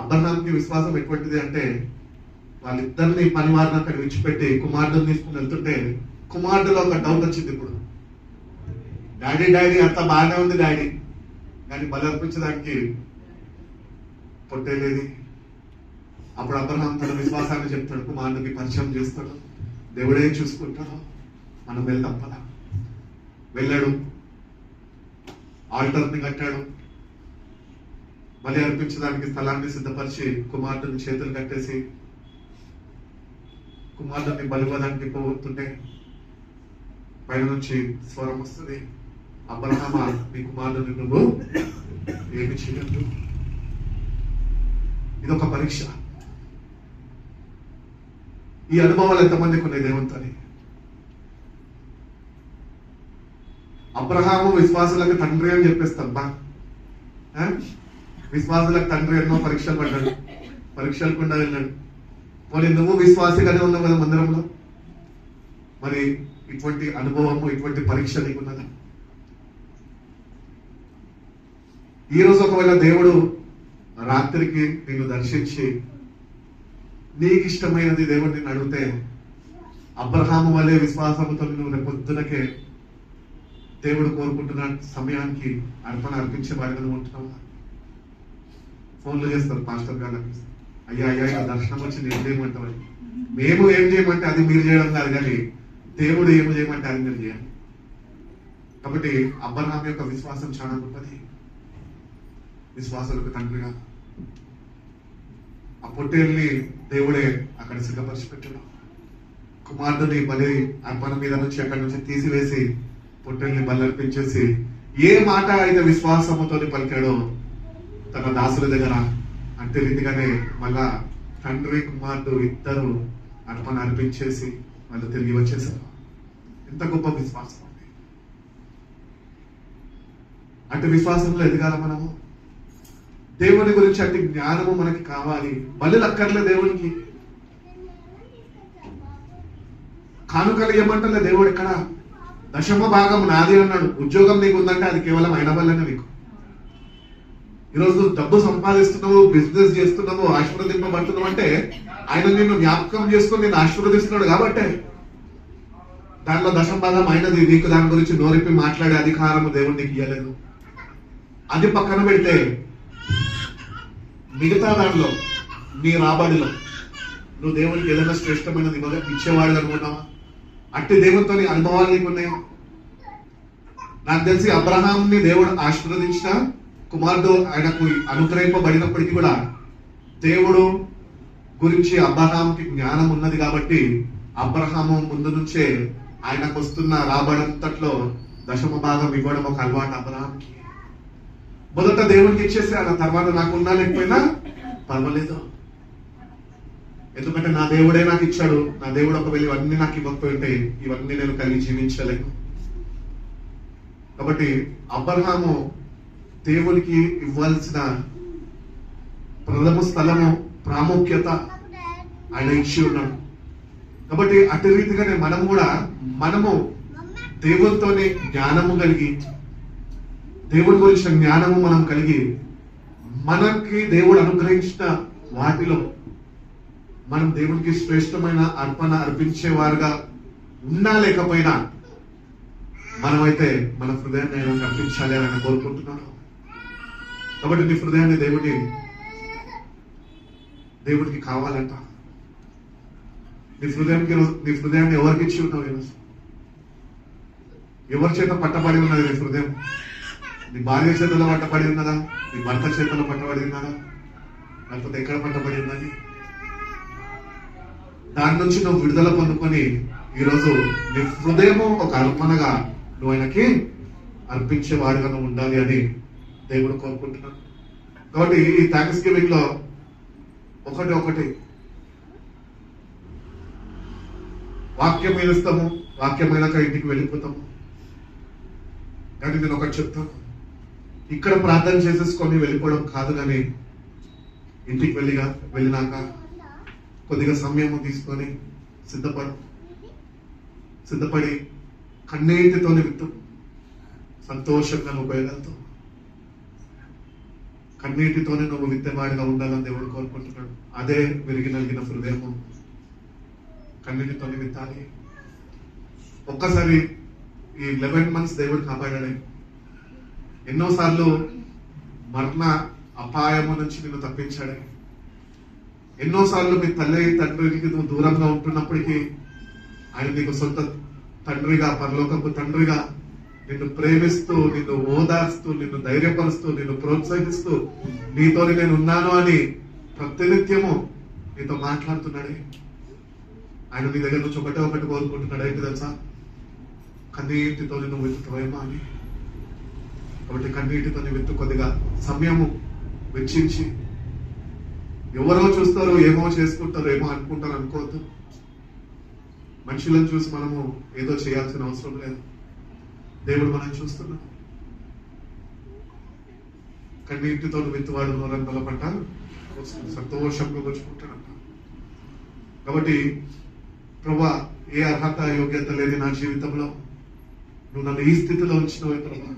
Speaker 1: అబ్రహాంకి విశ్వాసం ఎటువంటిది అంటే, వాళ్ళిద్దరిని పనివారిని అక్కడ విడిచిపెట్టి కుమారుడిని తీసుకుని వెళ్తుంటే కుమారుడిలో ఒక డౌట్ వచ్చింది. ఇప్పుడు డాడీ అంతా బాగానే ఉంది డాడీ, కానీ బలర్పించడానికి పొట్టేలేదు. అప్పుడు అబ్రహాం తన విశ్వాసాన్ని చెప్తాడు, కుమారుడికి పరిచయం చేస్తాడు, దేవుడే చూసుకుంటాడు, మనం వెళ్దాం పదా. వెళ్ళాడు, ఆల్టర్ని కట్టాడు, బలి అర్పించడానికి స్థలాన్ని సిద్ధపరిచి కుమారుడిని చేతులు కట్టేసి కుమారుడిని బలివ్వడానికి పోతుంటే పైన నుంచి స్వరం వస్తుంది, అబ్రహామా నీ కుమారుడిని నువ్వు ఏమి చేయద్దు. ఇదొక పరీక్ష. ఈ అనుభవాలు ఎంతమందికి ఉన్నాయి దేవునితోని? అబ్రహాము విశ్వాసులకు తండ్రి అని చెప్పేస్తాం బా. విశ్వాసులకు తండ్రి ఎన్నో పరీక్షలు పడ్డాడు, పరీక్షలు కూడా వెళ్ళాడు. మరి నువ్వు విశ్వాసిగానే ఉన్నావు కదా మందిరంలో, మరి ఇటువంటి అనుభవము ఇటువంటి పరీక్ష నీకున్నదా? ఈ రోజు ఒకవేళ దేవుడు రాత్రికి నిన్ను దర్శించి నీకు ఇష్టమైనది దేవుడిని అడిగితే, అబ్రహాము వలె విశ్వాసంతో నువ్వు రేపు పొద్దునకే దేవుడు కోరుకుంటున్న సమయానికి అర్పణ అర్పించేవాడిగా నువ్వు ఉంటున్నావా? ఫోన్లు చేస్తారు పాస్టర్ గారికి, అయ్యా ఇలా దర్శనం వచ్చి నేను చేయమంటావు. మేము ఏం చేయమంటే అది మీరు చేయడం కాదు, కానీ దేవుడు ఏం చేయమంటే అది మీరు చేయాలి. కాబట్టి అబ్రహాం యొక్క విశ్వాసం చాలా గొప్పది. విశ్వాసాలకు తండ్రిగా ఆ పొట్టేల్ని దేవుడే అక్కడ సిద్ధపరిచి పెట్టాడు. కుమారుడిని బలి అర్పణ మీద నుంచి అక్కడి నుంచి తీసివేసి పొట్టేల్ని బలర్పించేసి ఏ మాట అయితే విశ్వాసముతో పలికాడో తన దాసుల దగ్గర, అంటే రీతిగానే మళ్ళా తండ్రి కుమారుడు ఇద్దరు అర్పణ అర్పించేసి వాళ్ళు తిరిగి వచ్చేసారు. ఎంత గొప్ప విశ్వాసం ఉంది! అంటే విశ్వాసంలో ఎదగాల మనము. దేవుని గురించి అంటే జ్ఞానము మనకి కావాలి. బలులు అక్కర్లే దేవునికి. కానుకలు ఏమంటలే దేవుడు ఎక్కడ, దశమ భాగం నాది అన్నాడు. ఉద్యోగం నీకు ఉందంటే అది కేవలం ఆయన వల్లనే నీకు. ఈరోజు డబ్బు సంపాదిస్తున్నావు, బిజినెస్ చేస్తున్నావు, ఆశీర్వదింపబడుతున్నావు అంటే ఆయన నిన్ను జ్ఞాపకం చేసుకొని నేను ఆశీర్వదిస్తున్నాడు కాబట్టే. దానిలో దశమ భాగం అయినది. నీకు దాని గురించి నోరిప్పి మాట్లాడే అధికారము దేవుడు నీకు ఇవ్వలేదు. అది పక్కన పెడితే మిగతా దానిలో నీ రాబడిలో నువ్వు దేవునికి ఏదైనా శ్రేష్టమైనది ఇచ్చేవాడు అనుకున్నావా? అట్టి దేవునితో అనుభవాలు నీకున్నాయా? నాకు తెలిసి అబ్రహాంని దేవుడు ఆశీర్వదించిన కుమారుడు ఆయనకు అనుగ్రహింపబడినప్పటికీ కూడా దేవుడు గురించి అబ్రహాంకి జ్ఞానం ఉన్నది కాబట్టి అబ్రహాము ముందు నుంచే ఆయనకు వస్తున్న రాబడంతట్లో దశమ భాగం ఇవ్వడం ఒక అలవాటు అబ్రహాంకి. మొదట దేవుడికి ఇచ్చేసి ఆ తర్వాత నాకు ఉన్నా లేకపోయినా పర్వాలేదు, ఎందుకంటే నా దేవుడే నాకు ఇచ్చాడు. నా దేవుడు ఒకవేళ ఇవన్నీ నాకు ఇవ్వకపోయి ఉంటే ఇవన్నీ నేను కలిగి జీవించలేను. కాబట్టి అబ్రహాము దేవునికి ఇవ్వాల్సిన ప్రథమ స్థలము ప్రాముఖ్యత ఆయన ఇచ్చి ఉన్నాడు. కాబట్టి అటు రీతిగానే మనము దేవునితోనే జ్ఞానము కలిగి, దేవుడి గురించిన జ్ఞానము మనం కలిగి, మనకి దేవుడు అనుగ్రహించిన వాటిలో మనం దేవునికి శ్రేష్టమైన అర్పణ అర్పించేవారుగా ఉన్నా లేకపోయినా మనమైతే మన హృదయాన్ని ఆయనకు అర్పించాలి అని ఆయన కోరుకుంటున్నాడు. కాబట్టి నీ హృదయాన్ని దేవుడికి కావాలంట. నీ హృదయాన్ని ఎవరికి ఇచ్చి ఉన్నావు ఈరోజు? ఎవరి చేత పట్టబడి ఉన్నది నీ హృదయం? నీ భార్య చేతిలో పట్టబడి ఉన్నదా? నీ భర్త చేతిలో పట్టబడి ఉన్నదా? లేకపోతే ఎక్కడ పట్టబడి ఉన్నది? దాని నుంచి నువ్వు విడుదల పొందుకొని ఈరోజు నీ హృదయము ఒక అర్పణగా నువ్వు ఆయనకి అర్పించేవాడుగా నువ్వు ఉండాలి అని దేవుడు కోరుకుంటున్నాడు. కాబట్టి ఈ థ్యాంక్స్ గివింగ్ లో ఒకటి వాక్యం ఏలుస్తాము, వాక్యమైనాక ఇంటికి వెళ్ళిపోతాము. కానీ నేను ఒకటి చెప్తాను, ఇక్కడ ప్రార్థన చేసేసుకొని వెళ్ళిపోవడం కాదు, కానీ ఇంటికి వెళ్ళినాక కొద్దిగా సమయం తీసుకొని సిద్ధపడి కన్నీటితోనే విత్తు, సంతోషంగా నువ్వు పోయగలతో కన్నీటితోనే నువ్వు విత్తేవాడిగా ఉండాలని దేవుడు కోరుకుంటున్నాడు. అదే విరిగి నలిగిన హృదయము. కన్నీటితోనే విత్తాలి. ఒక్కసారి ఈ 11 months దేవుడు కాపాడాడే. ఎన్నోసార్లు మరణ అపాయము నుంచి నిన్ను తప్పించాడే. ఎన్నోసార్లు మీ తల్లి తండ్రికి నువ్వు దూరంగా ఉంటున్నప్పటికీ ఆయన నీకు సొంత తండ్రిగా, పరలోకపు తండ్రిగా నిన్ను ప్రేమిస్తూ, నిన్ను ఓదార్స్తూ, నిన్ను ధైర్యపరుస్తూ, నిన్ను ప్రోత్సహిస్తూ, నీతోని నేను ఉన్నాను అని ప్రతినిత్యము నీతో మాట్లాడుతున్నాడే. ఆయన నీ దగ్గర నుంచి ఒకటి కోరుకుంటున్నాడు. ఏంటి తెలుసా? కన్నీటితో నువ్వు వెతుకుతావేమో అని. కాబట్టి కన్నీటితో వెతు, కొద్దిగా సమయము వెచ్చించి. ఎవరో చూస్తారో, ఏమో చేసుకుంటారో, ఏమో అనుకుంటారు అనుకోవద్దు. మనుషులను చూసి మనము ఏదో చేయాల్సిన అవసరం లేదు. దేవుడు మనం చూస్తున్నాడు. కన్నీటితో విత్తువాడు నోరంతల పంట సంతోషంగా వచ్చుకుంటాడంట. కాబట్టి ప్రభా, ఏ అర్హత యోగ్యత లేదు నా జీవితంలో, నువ్వు నన్ను ఈ స్థితిలో ఉంచినవే ప్రభా.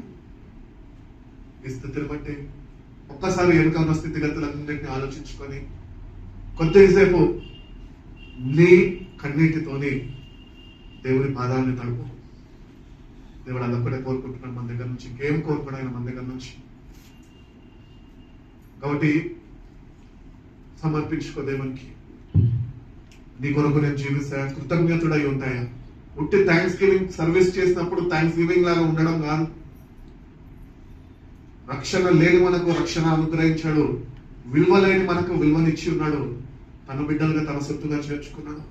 Speaker 1: ఈ స్థితిని బట్టి ఒక్కసారి వెనుక ఉన్న స్థితిగతులన్నింటినీ ఆలోచించుకొని కొద్దిసేపు నీ కన్నీటితోని దేవుని పాదాన్ని తడుపు. దేవుడు అదొక్కడే కోరుకుంటున్నాడు మన దగ్గర నుంచి, ఇంకేం కోరుకోవడం మన దగ్గర నుంచి. కాబట్టి సమర్పించుకో దేవునికి. నీ కొరకు నేను జీవిస్తా, కృతజ్ఞతుడై ఉంటాయా. ఉట్టి థ్యాంక్స్ గివింగ్ సర్వీస్ చేసినప్పుడు థ్యాంక్స్ గివింగ్ లాగా ఉండడం కాదు. రక్షణ లేని మనకు రక్షణ అనుగ్రహించాడు, విలువ లేని మనకు విలువనిచ్చి ఉన్నాడు, తన బిడ్డలుగా తన సొత్తుగా చేర్చుకున్నాడు.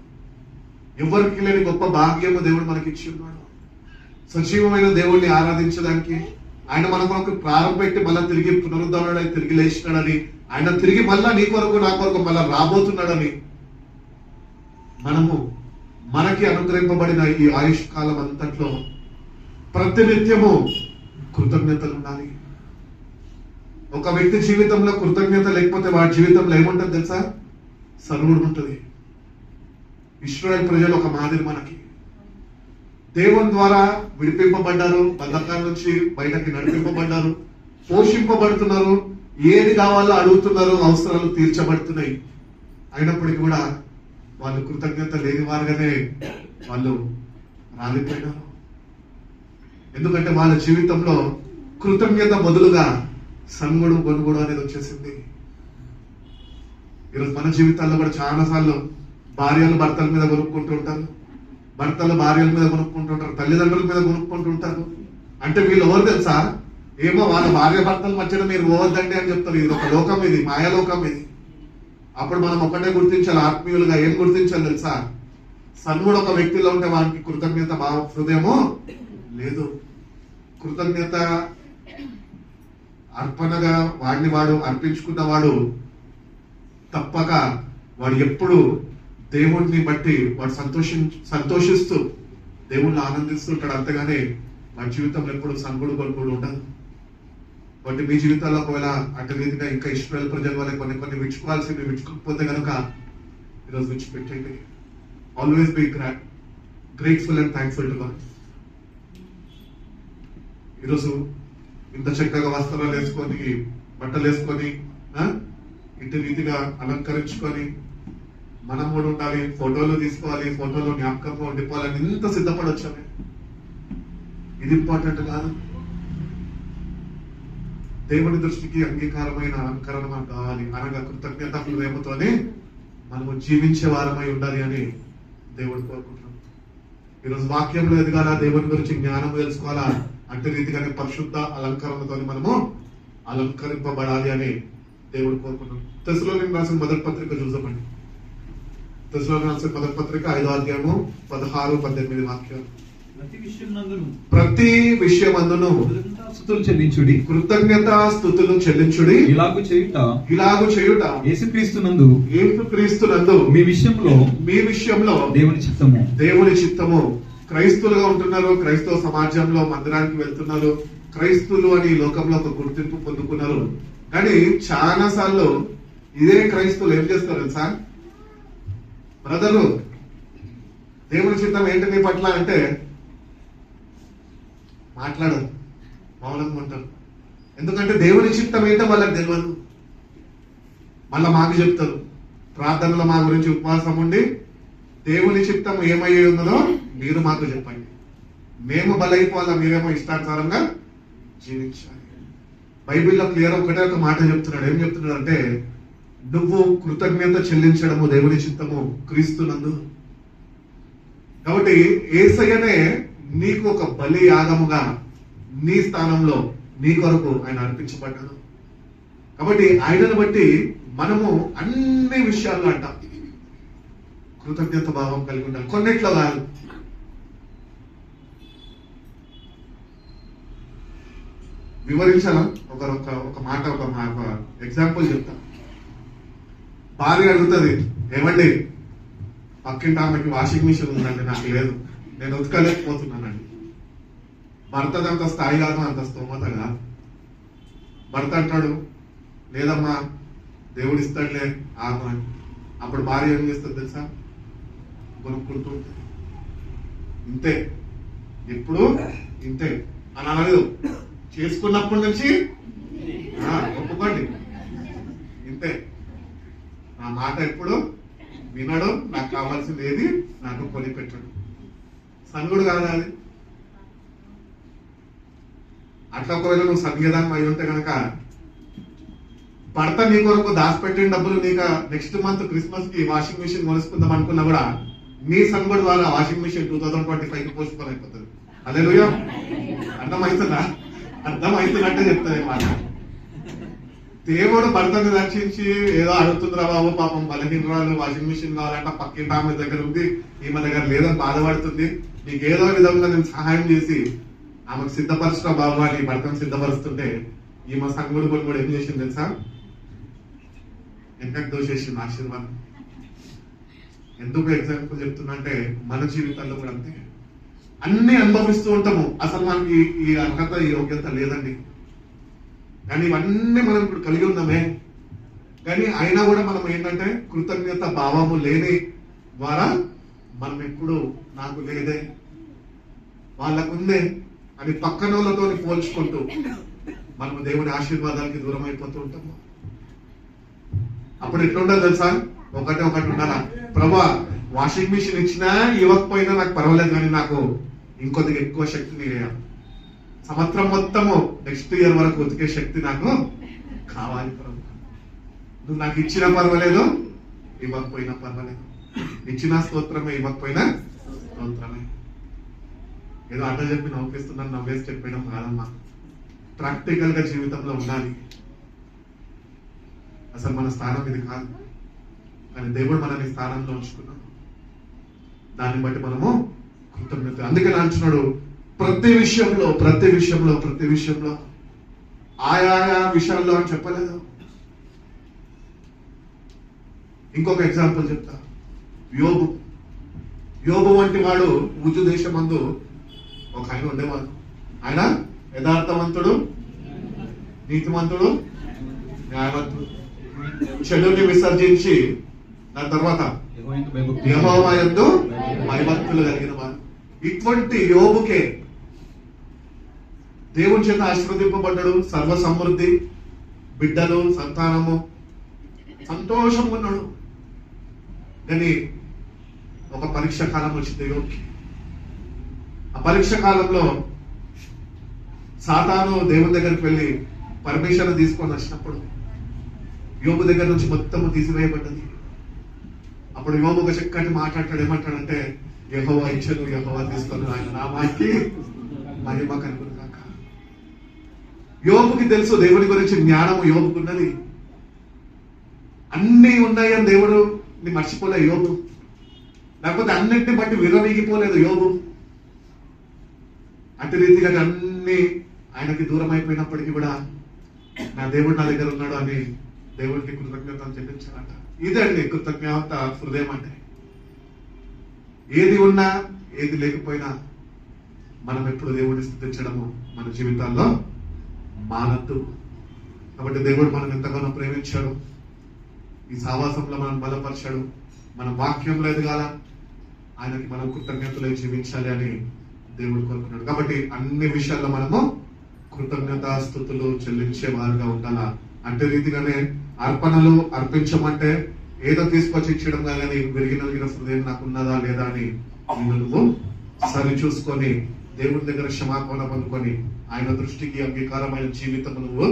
Speaker 1: ఎవరికి లేని గొప్ప భాగ్యము దేవుడు మనకి ఇచ్చి ఉన్నాడు. సజీవమైన దేవుడిని ఆరాధించడానికి ఆయన మన కొరకు ప్రారంభపెట్టి మళ్ళా తిరిగి పునరుద్ధరణై తిరిగి లేచినాడని, ఆయన తిరిగి మళ్ళా నీ కొరకు నా కొరకు మళ్ళా రాబోతున్నాడని, మనకి అనుగ్రహింపబడిన ఈ ఆయుష్ కాలం అంతట్లో ప్రతినిత్యము కృతజ్ఞతలు ఉండాలి. ఒక వ్యక్తి జీవితంలో కృతజ్ఞత లేకపోతే వాడి జీవితంలో ఏముంటుంది తెలుసా? సర్వుడు ఉంటుంది. ఇశ్రాయేలు ప్రజలు ఒక మాదిరి మనకి. దేవుని ద్వారా విడిపింపబడ్డారు, బంధకాల నుంచి బయటకి నడిపింపబడ్డారు, పోషింపబడుతున్నారు, ఏది కావాలో అడుగుతున్నారు, అవసరాలు తీర్చబడుతున్నాయి. అయినప్పటికీ కూడా వాళ్ళు కృతజ్ఞత లేని వారుగానే వాళ్ళు రాలిపోయినారు. ఎందుకంటే వాళ్ళ జీవితంలో కృతజ్ఞత బదులుగా సన్గుడు గొనుగుడు అనేది వచ్చేసింది. ఈరోజు మన జీవితాల్లో కూడా చాలా సార్లు భార్యలు భర్తల మీద కొనుక్కుంటూ ఉంటారు, భర్తలు భార్యల మీద కొనుక్కుంటూ ఉంటారు, తల్లిదండ్రుల మీద కొనుక్కుంటూ ఉంటారు. అంటే వీళ్ళు ఎవరు తెలుసా? ఏమో వాళ్ళ భార్య భర్తల మధ్యన మీరు పోవద్దండి అని చెప్తారు. ఇది ఒక లోకం, ఇది మాయాలోకం ఇది. అప్పుడు మనం ఒకటే గుర్తించాలి, ఆత్మీయులుగా ఏం గుర్తించాలి తెలుసా? సన్నుడు ఒక వ్యక్తిలో ఉంటే వానికి కృతజ్ఞత హృదయమో లేదు. కృతజ్ఞత అర్పణగా వాడు అర్పించుకున్నవాడు తప్పక వాడు ఎప్పుడు దేవుణ్ణి బట్టి వాడు సంతోషిస్తూ దేవుణ్ణి ఆనందిస్తుంటాడు. అంతేగాని వాడి జీవితంలో ఎప్పుడు సంగుడు కొనుగోడు ఉండదు. కాబట్టి మీ జీవితాల్లో ఒకవేళ అటు రీతిగా ఇంకా ఇశ్రాయేలు ప్రజల వల్ల కొన్ని విడిచుకోవాల్సింది విడిచుకోకపోతే కనుక ఈరోజు విడిచిపెట్టండి. Always be grateful and thankful to God. ఈరోజు ఇంత చక్కగా వస్త్రాలు వేసుకొని, బట్టలు వేసుకొని, ఇంటి రీతిగా అలంకరించుకొని మనం కూడా ఉండాలి, ఫోటోలు తీసుకోవాలి, ఫోటోలు జ్ఞాపకంగా ఉండిపోవాలని ఇంత సిద్ధపడొచ్చామే. ఇది ఇంపార్టెంట్ కాదు. దేవుని దృష్టికి అంగీకారమైన అలంకరణ మనకు కావాలి, అనగా కృతజ్ఞత హృదయంతోనే మనము జీవించే వారమై ఉండాలి అని దేవుడు కోరుకుంటున్నాం. ఈరోజు వాక్యంలో ఎదగాల, దేవుని గురించి జ్ఞానం తెలుసుకోవాలా అంటే రీతిగానే పరిశుద్ధ అలంకరణతో మనము అలంకరింపబడాలి అని దేవుడు కోరుకుంటున్నాం. తెస్సలోనికీయులకు రాసిన మొదటి పత్రిక చూద్దామండి. తెస్సలోనికీయులకు రాసిన మొదటి పత్రిక 5వ అధ్యాయము 16-18 వాక్యాలు. ప్రతి విషయమందును కృతజ్ఞత స్తుతులు చెల్లించుడి.
Speaker 2: ఇలాగు చేయుట
Speaker 1: యేసుక్రీస్తునందు మీ విషయంలో దేవుని చిత్తము. క్రైస్తవులుగా ఉంటున్నారు, క్రైస్తవ సమాజంలో మందిరానికి వెళ్తున్నారు, క్రైస్తవులు అని లోకంలో ఒక గుర్తింపు పొందుకున్నారు. కానీ చాలా సార్లు ఇదే క్రైస్తవులు ఏం చేస్తారు తెలుసా? బ్రదరు, దేవుని చిత్తం ఏంటి నీ పట్ల అంటే మాట్లాడరు, మౌనంగా ఉంటారు. ఎందుకంటే దేవుని చిత్తం ఏంటో వాళ్ళకి తెలియదు. మళ్ళా మాకు చెప్తారు, ప్రార్థనలో మా గురించి ఉపవాసం ఉండి దేవుని చిత్తం ఏమయ్యే ఉన్నదో మీరు మాకు చెప్పండి, మేము బలైపోవాలా, మీరేమో ఇష్టానుసారంగా జీవించాలి. బైబిల్లో క్లియర్ ఒకటే ఒక మాట చెప్తున్నాడు. ఏం చెప్తున్నాడు అంటే, నువ్వు కృతజ్ఞత చెల్లించడము దేవుని చిత్తము క్రీస్తునందు. కాబట్టి యేసయ్యనే నీకు ఒక బలి యాగముగా నీ స్థానంలో నీ కొరకు ఆయన అర్పించబడ్డాడు. కాబట్టి ఆయనను బట్టి మనము అన్ని విషయాల్లో అంటాం కృతజ్ఞత భావం కలిగి ఉండాలి. కొన్నిట్లో కాదు. వివరించాలా? ఒక మాట, ఒక ఎగ్జాంపుల్ చెప్తా. భార్య అడుగుతుంది, ఏమండి పక్కింటి ఆమెకి వాషింగ్ మిషన్ ఉందండి, నాకు లేదు, నేను ఉతకలేకపోతున్నానండి. భర్తదంత స్థాయి కాదు, అంత స్తోమత కాదు. భర్త అంటాడు, లేదమ్మా దేవుడు ఇస్తాడులే ఆమె అని. అప్పుడు భార్య ఏం చేస్తుంది తెలుసా? కొనుక్కుంటూ ఉంటుంది. ఇంతే, ఎప్పుడు ఇంతే అని అనలేదు. చేసుకున్నప్పటి నుంచి ఒప్పుకోండి, ఇంతే, నా మాట ఎప్పుడు వినడు, నాకు కావాల్సింది ఏది నాకు కొని పెట్టడు. సన్గుడు కాదా అది? అట్లా ఒకవేళ నువ్వు సంగీతాన్ని అయి ఉంటే కనుక భర్త నీ కొరకు దాచిపెట్టిన డబ్బులు నీకు నెక్స్ట్ మంత్ క్రిస్మస్ కి వాషింగ్ మిషన్ కొనుక్కుందాం అనుకున్నా కూడా నీ సన్గుడు ద్వారా వాషింగ్ మిషన్ 2025 పోస్ట్ పోన్ అయిపోతుంది. హల్లెలూయా. అర్థమవుతున్నట్టే చెప్తాను మాట. దేవుడు భర్తని రక్షించి ఏదో అడుగుతుందిరా బాబు, పాపం బలహీనరాలు వాషింగ్ మిషన్ కావాలంట, పక్కింటి ఆమె దగ్గర ఉంది, ఈమె దగ్గర లేదని బాధపడుతుంది, నీకు ఏదో విధంగా నేను సహాయం చేసి ఆమెకు సిద్ధపరచురా బాబు అని భర్తను సిద్ధపరుస్తుంటే ఈమె సంగుడు కూడా ఏం చేసింది తెలుసా? వెనకకు దోషేసింది ఆశీర్వాదం. ఎందుకు ఎగ్జాంపుల్ చెప్తున్నా అంటే మన జీవితాల్లో కూడా అంతే. అన్ని అనుభవిస్తూ ఉంటాము, అసలు మనకి ఈ అర్హత ఈ యోగ్యత లేదండి, కానీ ఇవన్నీ మనం ఇప్పుడు కలిగి ఉన్నామే. కానీ అయినా కూడా మనం ఏంటంటే కృతజ్ఞత భావము లేని ద్వారా మనం ఎప్పుడు నాకు లేదే, వాళ్ళకుందే అని పక్కన వాళ్ళతో పోల్చుకుంటూ మనము దేవుని ఆశీర్వాదాలకి దూరం అయిపోతూ ఉంటాము. అప్పుడు ఎట్లుండదు తెలుసా? ఒకటి ఉండాలా, ప్రభా వాషింగ్ మిషన్ ఇచ్చినా ఇవ్వకపోయినా నాకు పర్వాలేదు, కానీ నాకు ఇంకొద్దిగా ఎక్కువ శక్తిని సంవత్సరం మొత్తము నెక్స్ట్ ఇయర్ వరకు ఉతికే శక్తి నాకు కావాలి ప్రభు. నువ్వు నాకు ఇచ్చినా పర్వాలేదు, ఇవ్వకపోయినా పర్వాలేదు, ఇచ్చినా స్తోత్రమే, ఇవ్వకపోయినా స్తోత్రమే. ఏదో అడ్డ చెప్పి నవ్వేస్తున్నాను, నవ్వేసి చెప్పడం కాదమ్మా. ప్రాక్టికల్ గా జీవితంలో ఉండాలి. అసలు మన స్థానం ఇది కాదు, కానీ దేవుడు మనల్ని స్థానంలో ఉంచుకున్నాడు. దాన్ని బట్టి మనము కృతజ్ఞత. అందుకే అంటున్నాడు, ప్రతి విషయంలో ఆయా విషయాల్లో అని చెప్పలేదు. ఇంకొక ఎగ్జాంపుల్ చెప్తా. యోబు వంటి వాడు ఉజు దేశమందు ఒక ఆయన ఉండేవాడు. ఆయన యథార్థవంతుడు, నీతిమంతుడు, న్యాయవంతుడు, చెడుని విసర్జించి దాని తర్వాత యెహోవా యందు భయభక్తులు కలిగిన వాడు. ఇటువంటి యోబుకే దేవుని చేత ఆశీర్వదింపబడ్డాడు. సర్వ సమృద్ధి, బిడ్డలు, సంతానము, సంతోషంగా ఉన్నాడు. కానీ ఒక పరీక్ష కాలం వచ్చింది యోబుకి. ఆ పరీక్ష కాలంలో సాతాను దేవుని దగ్గరికి వెళ్ళి పర్మిషన్ తీసుకొని వచ్చినప్పుడు యోబు దగ్గర నుంచి మొత్తము తీసివేయబడ్డది. అప్పుడు యోబు ఒక చక్కటి మాట్లాడతాడు. ఏమంటాడంటే, యెహోవా ఇచ్చెను, యెహోవా తీసుకొని ఆయన నామానికి మహిమ కలుగును గాక. యోబుకి తెలుసు దేవుని గురించి జ్ఞానము యోబుకున్నది. అన్ని ఉన్నాయని దేవుడు మర్చిపోలే యోబు. లేకపోతే అన్నింటిని బట్టి విర్రవీగిపోలేదు యోబు. అటు రీతిగా అన్ని ఆయనకి దూరం అయిపోయినప్పటికీ కూడా నా దేవుడు నా దగ్గర ఉన్నాడు అని దేవుడికి కృతజ్ఞతలు చెల్లించాలంట. ఇదండి కృతజ్ఞత హృదయం అంటే. ఏది ఉన్నా ఏది లేకపోయినా మనం ఎప్పుడు దేవుడిని స్తుతించడము మన జీవితాల్లో మానద్దు. కాబట్టి దేవుడు మనం ఎంతగానో ప్రేమించాడు, ఈ సావాసంలో మనం బలపరిచాడు, మన వాక్యంలో ఎదగాల, ఆయనకి మనం కృతజ్ఞతలు జీవించాలి అని దేవుడు కోరుకున్నాడు. కాబట్టి అన్ని విషయాల్లో మనము కృతజ్ఞతాస్తుతులు చెల్లించే వారుగా ఉండాలా. అంటే రీతిగానే అర్పణలు అర్పించమంటే ఏదో తీసుకొచ్చి ఇచ్చడం కానీ విరిగిన హృదయం నాకు ఉన్నదా లేదా అని నువ్వు సరి చూసుకొని దేవుడి దగ్గర క్షమాపణ పొందుకొని ఆయన దృష్టికి అంగీకారమైన జీవితం నువ్వు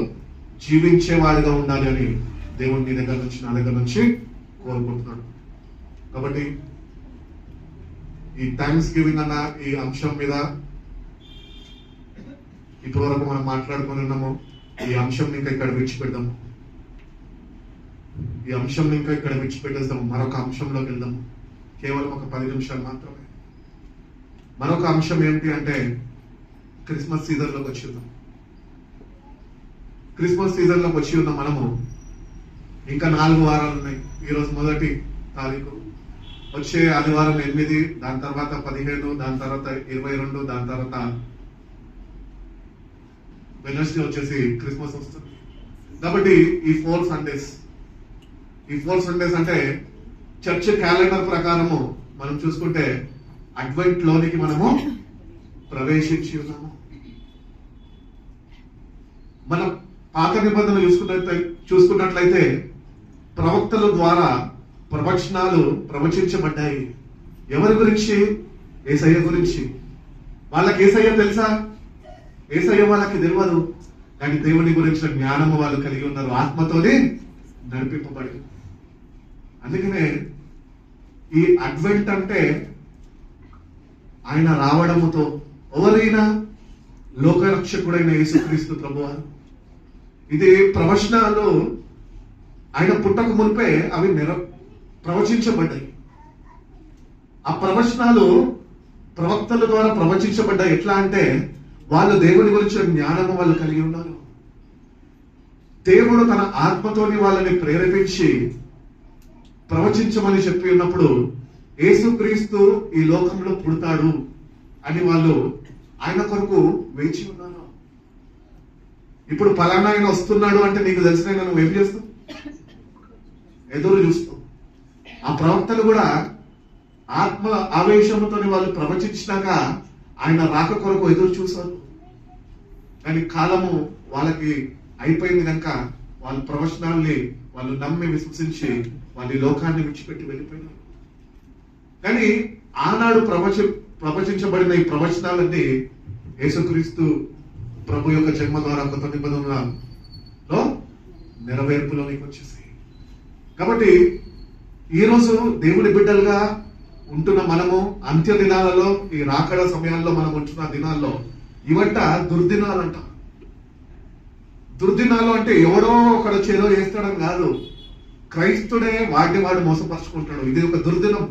Speaker 1: జీవించేవాడిగా ఉండాలి అని దేవుడు నీ దగ్గర నుంచి నా దగ్గర నుంచి కోరుకుంటున్నాడు. కాబట్టి ఈ థ్యాంక్స్ గివింగ్ అన్న ఈ అంశం మీద ఇప్పటి వరకు మనం మాట్లాడుకొని ఉన్నాము. ఈ అంశం ఇంకా ఇక్కడ విడిచిపెడదాము. ఈ అంశం ఇంకా ఇక్కడ విడిచిపెట్టేద్దాము. మరొక అంశంలోకి వెళ్దాము. కేవలం ఒక 10 నిమిషాలు మాత్రమే. మరొక అంశం ఏంటి అంటే క్రిస్మస్ సీజన్ లోకి వచ్చి ఉన్నాం. క్రిస్మస్ సీజన్ లోకి వచ్చి ఉన్న మనము ఇంకా 4 వారాలు ఉన్నాయి. ఈరోజు 1వ తారీఖు, వచ్చే ఆదివారం 8, దాని తర్వాత 15, దాని తర్వాత 22, దాని తర్వాత వెడ్నెస్డే వచ్చేసి క్రిస్మస్ వస్తుంది. కాబట్టి ఈ 4 సండేస్ అంటే చర్చ్ క్యాలెండర్ ప్రకారము మనం చూసుకుంటే అడ్వెంట్ లోనికి మనము ప్రవేశించి ఉన్నాము. మన పాత నిబంధనలు చూసుకున్నట్లయితే ప్రవక్తల ద్వారా ప్రవచనాలు ప్రవచించబడ్డాయి. ఎవరి గురించి? యేసయ్య గురించి. వాళ్ళకి యేసయ్య తెలుసా? యేసయ్య వాళ్ళకి తెలియదు, కానీ దేవుని గురించిన జ్ఞానము వాళ్ళు కలిగి ఉన్నారు, ఆత్మతోనే నడిపింపబడి. అందుకనే ఈ అడ్వెంట్ అంటే ఆయన రావడముతో ఎవరైనా లోకరక్షకుడైన యేసుక్రీస్తు ప్రభువారు. ఇది ప్రవచనాలు ఆయన పుట్టక మునిపే అవి ప్రవచించబడ్డాయి. ఆ ప్రవచనాలు ప్రవక్తల ద్వారా ప్రవచించబడ్డాయి. ఎట్లా అంటే వాళ్ళు దేవుని గురించి జ్ఞానము వాళ్ళు కలిగి ఉన్నారు. దేవుడు తన ఆత్మతోని వాళ్ళని ప్రేరేపించి ప్రవచించమని చెప్పి ఉన్నప్పుడు యేసుక్రీస్తు ఈ లోకంలో పుడతాడు అని వాళ్ళు ఆయన కొరకు వేచి ఉన్నారు. ఇప్పుడు పలానా ఆయన వస్తున్నాడు అంటే నీకు తెలిసిన నువ్వు ఏం చేస్తావు? ఎదురు చూస్తావు. ఆ ప్రవక్తలు కూడా ఆత్మ ఆవేశంతో వాళ్ళు ప్రవచించినాక ఆయన రాక కొరకు ఎదురు చూశారు. కానీ కాలము వాళ్ళకి అయిపోయింది కనుక వాళ్ళ ప్రవచనాల్ని వాళ్ళు నమ్మి విశ్వసించి వాళ్ళ లోకాన్ని విడిచిపెట్టి వెళ్ళిపోయినారు. కానీ ఆనాడు ప్రవచించబడిన ఈ ప్రవచనాలన్నీ యేసుక్రీస్తు ప్రభు యొక్క జన్మ ద్వారా కొత్త నిబంధనలో నెరవేర్పులోనికి వచ్చేసాయి. కాబట్టి ఈరోజు దేవుని బిడ్డలుగా ఉంటున్న మనము అంత్య దినాలలో, ఈ రాకడ సమయాల్లో మనం ఉంటున్న దినాల్లో ఇవంట దుర్దినాలంట. దుర్దినాలు అంటే ఎవడో ఒకడు చేదో చేస్తాడని కాదు, క్రైస్తుడే వాడిని వాడు మోసపరుచుకుంటాడు. ఇది ఒక దుర్దినం.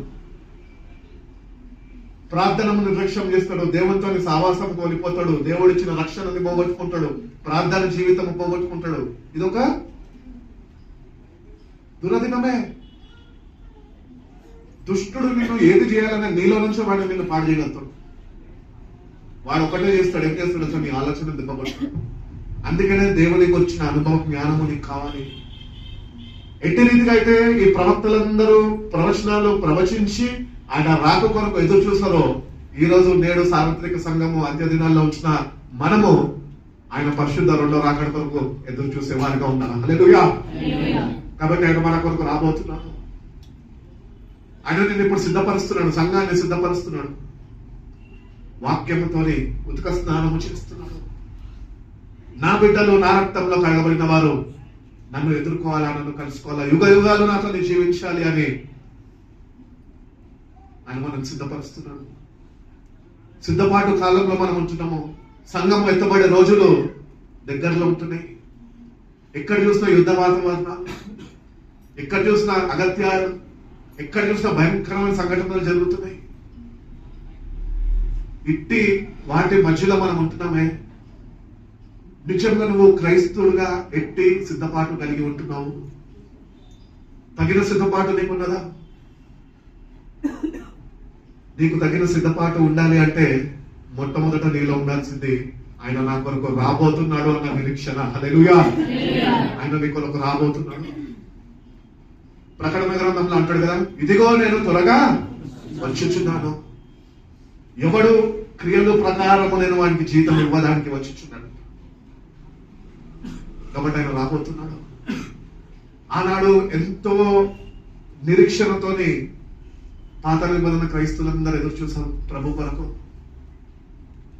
Speaker 1: ప్రార్థనను నిర్లక్ష్యం చేస్తాడు, దేవునితో సావాసం కోల్పోతాడు, దేవుడిచ్చిన రక్షణని పోగొట్టుకుంటాడు, ప్రార్థన జీవితం పోగొట్టుకుంటాడు. ఇదొక దురదినమే. దుష్టుడు నిన్ను ఏది చేయాలన్నా నీలో నుంచి వాడు నిన్ను పాడు చేయగలుగుతాడు. వాడు ఒకటే చేస్తాడు. ఏం చేస్తాడు? నీ ఆలోచన దిబ్బబడతాడు. అందుకనే దేవునికి వచ్చిన అనుభవ జ్ఞానము నీకు కావాలి. ఎట్టి రీతిగా అయితే ఈ ప్రవక్తలందరూ ప్రవచనాలు ప్రవచించి ఆయన రాక కొరకు ఎదురు చూసారో, ఈ రోజు నేడు సార్వత్రిక సంఘము అంత్య దినాల్లో ఉంచిన మనము ఆయన పరిశుద్ధ 2వ రాకడ కొరకు ఎదురు చూసే వారిగా ఉన్నాను. హల్లెలూయా. కాబట్టి ఆయన మన కొరకు రాబోతున్నాడు. ఆయన నేను ఇప్పుడు సిద్ధపరుస్తున్నాడు, సంఘాన్ని సిద్ధపరుస్తున్నాడు, వాక్యముతోని ఉతక స్నానము చేస్తున్నాడు. నా బిడ్డలు నా రక్తంలో కడగబడిన వారు నన్ను ఎదుర్కోవాలా, నన్ను కలుసుకోవాలా, యుగ యుగాలు నాతో జీవించాలి అని ఆయన మనం సిద్ధపరుస్తున్నాడు. సిద్ధపాటు కాలంలో మనం ఉంటున్నాము. సంఘం ఎత్తబడే రోజులు దగ్గరలో ఉంటున్నాయి. ఎక్కడ చూసినా యుద్ధ వాతావరణాలు, ఎక్కడ చూసినా అగత్యాలు, ఎక్కడ చూసినా భయంకరమైన సంఘటనలు జరుగుతున్నాయి. ఇట్టి వాటి మధ్యలో మనం ఉంటున్నామే. నిజంగా నువ్వు క్రైస్తవుడుగా ఎట్టి సిద్ధపాటు కలిగి ఉంటున్నావు? తగిన సిద్ధపాటు నీకున్నదా? నీకు తగిన సిద్ధపాటు ఉండాలి అంటే మొట్టమొదట నీలో ఉండాల్సింది ఆయన నా కొరకు రాబోతున్నాడు అన్న నిరీక్షణ. హల్లెలూయా! ఆయన నీ కొరకు రాబోతున్నాడు. ప్రకటన గ్రంథంలో అంటాడు కదా, ఇదిగో నేను త్వరగా వచ్చుచున్నాను. ఎవడు క్రియలు ప్రకారము నేను వానికి జీతం ఇవ్వడానికి వచ్చుచున్నాడు. కాబట్టి ఆయన రాబోతున్నాడు. ఆనాడు ఎంతో నిరీక్షణతోని పాత నిబంధన క్రైస్తవులందరూ ఎదురు చూశారు ప్రభు కొరకు.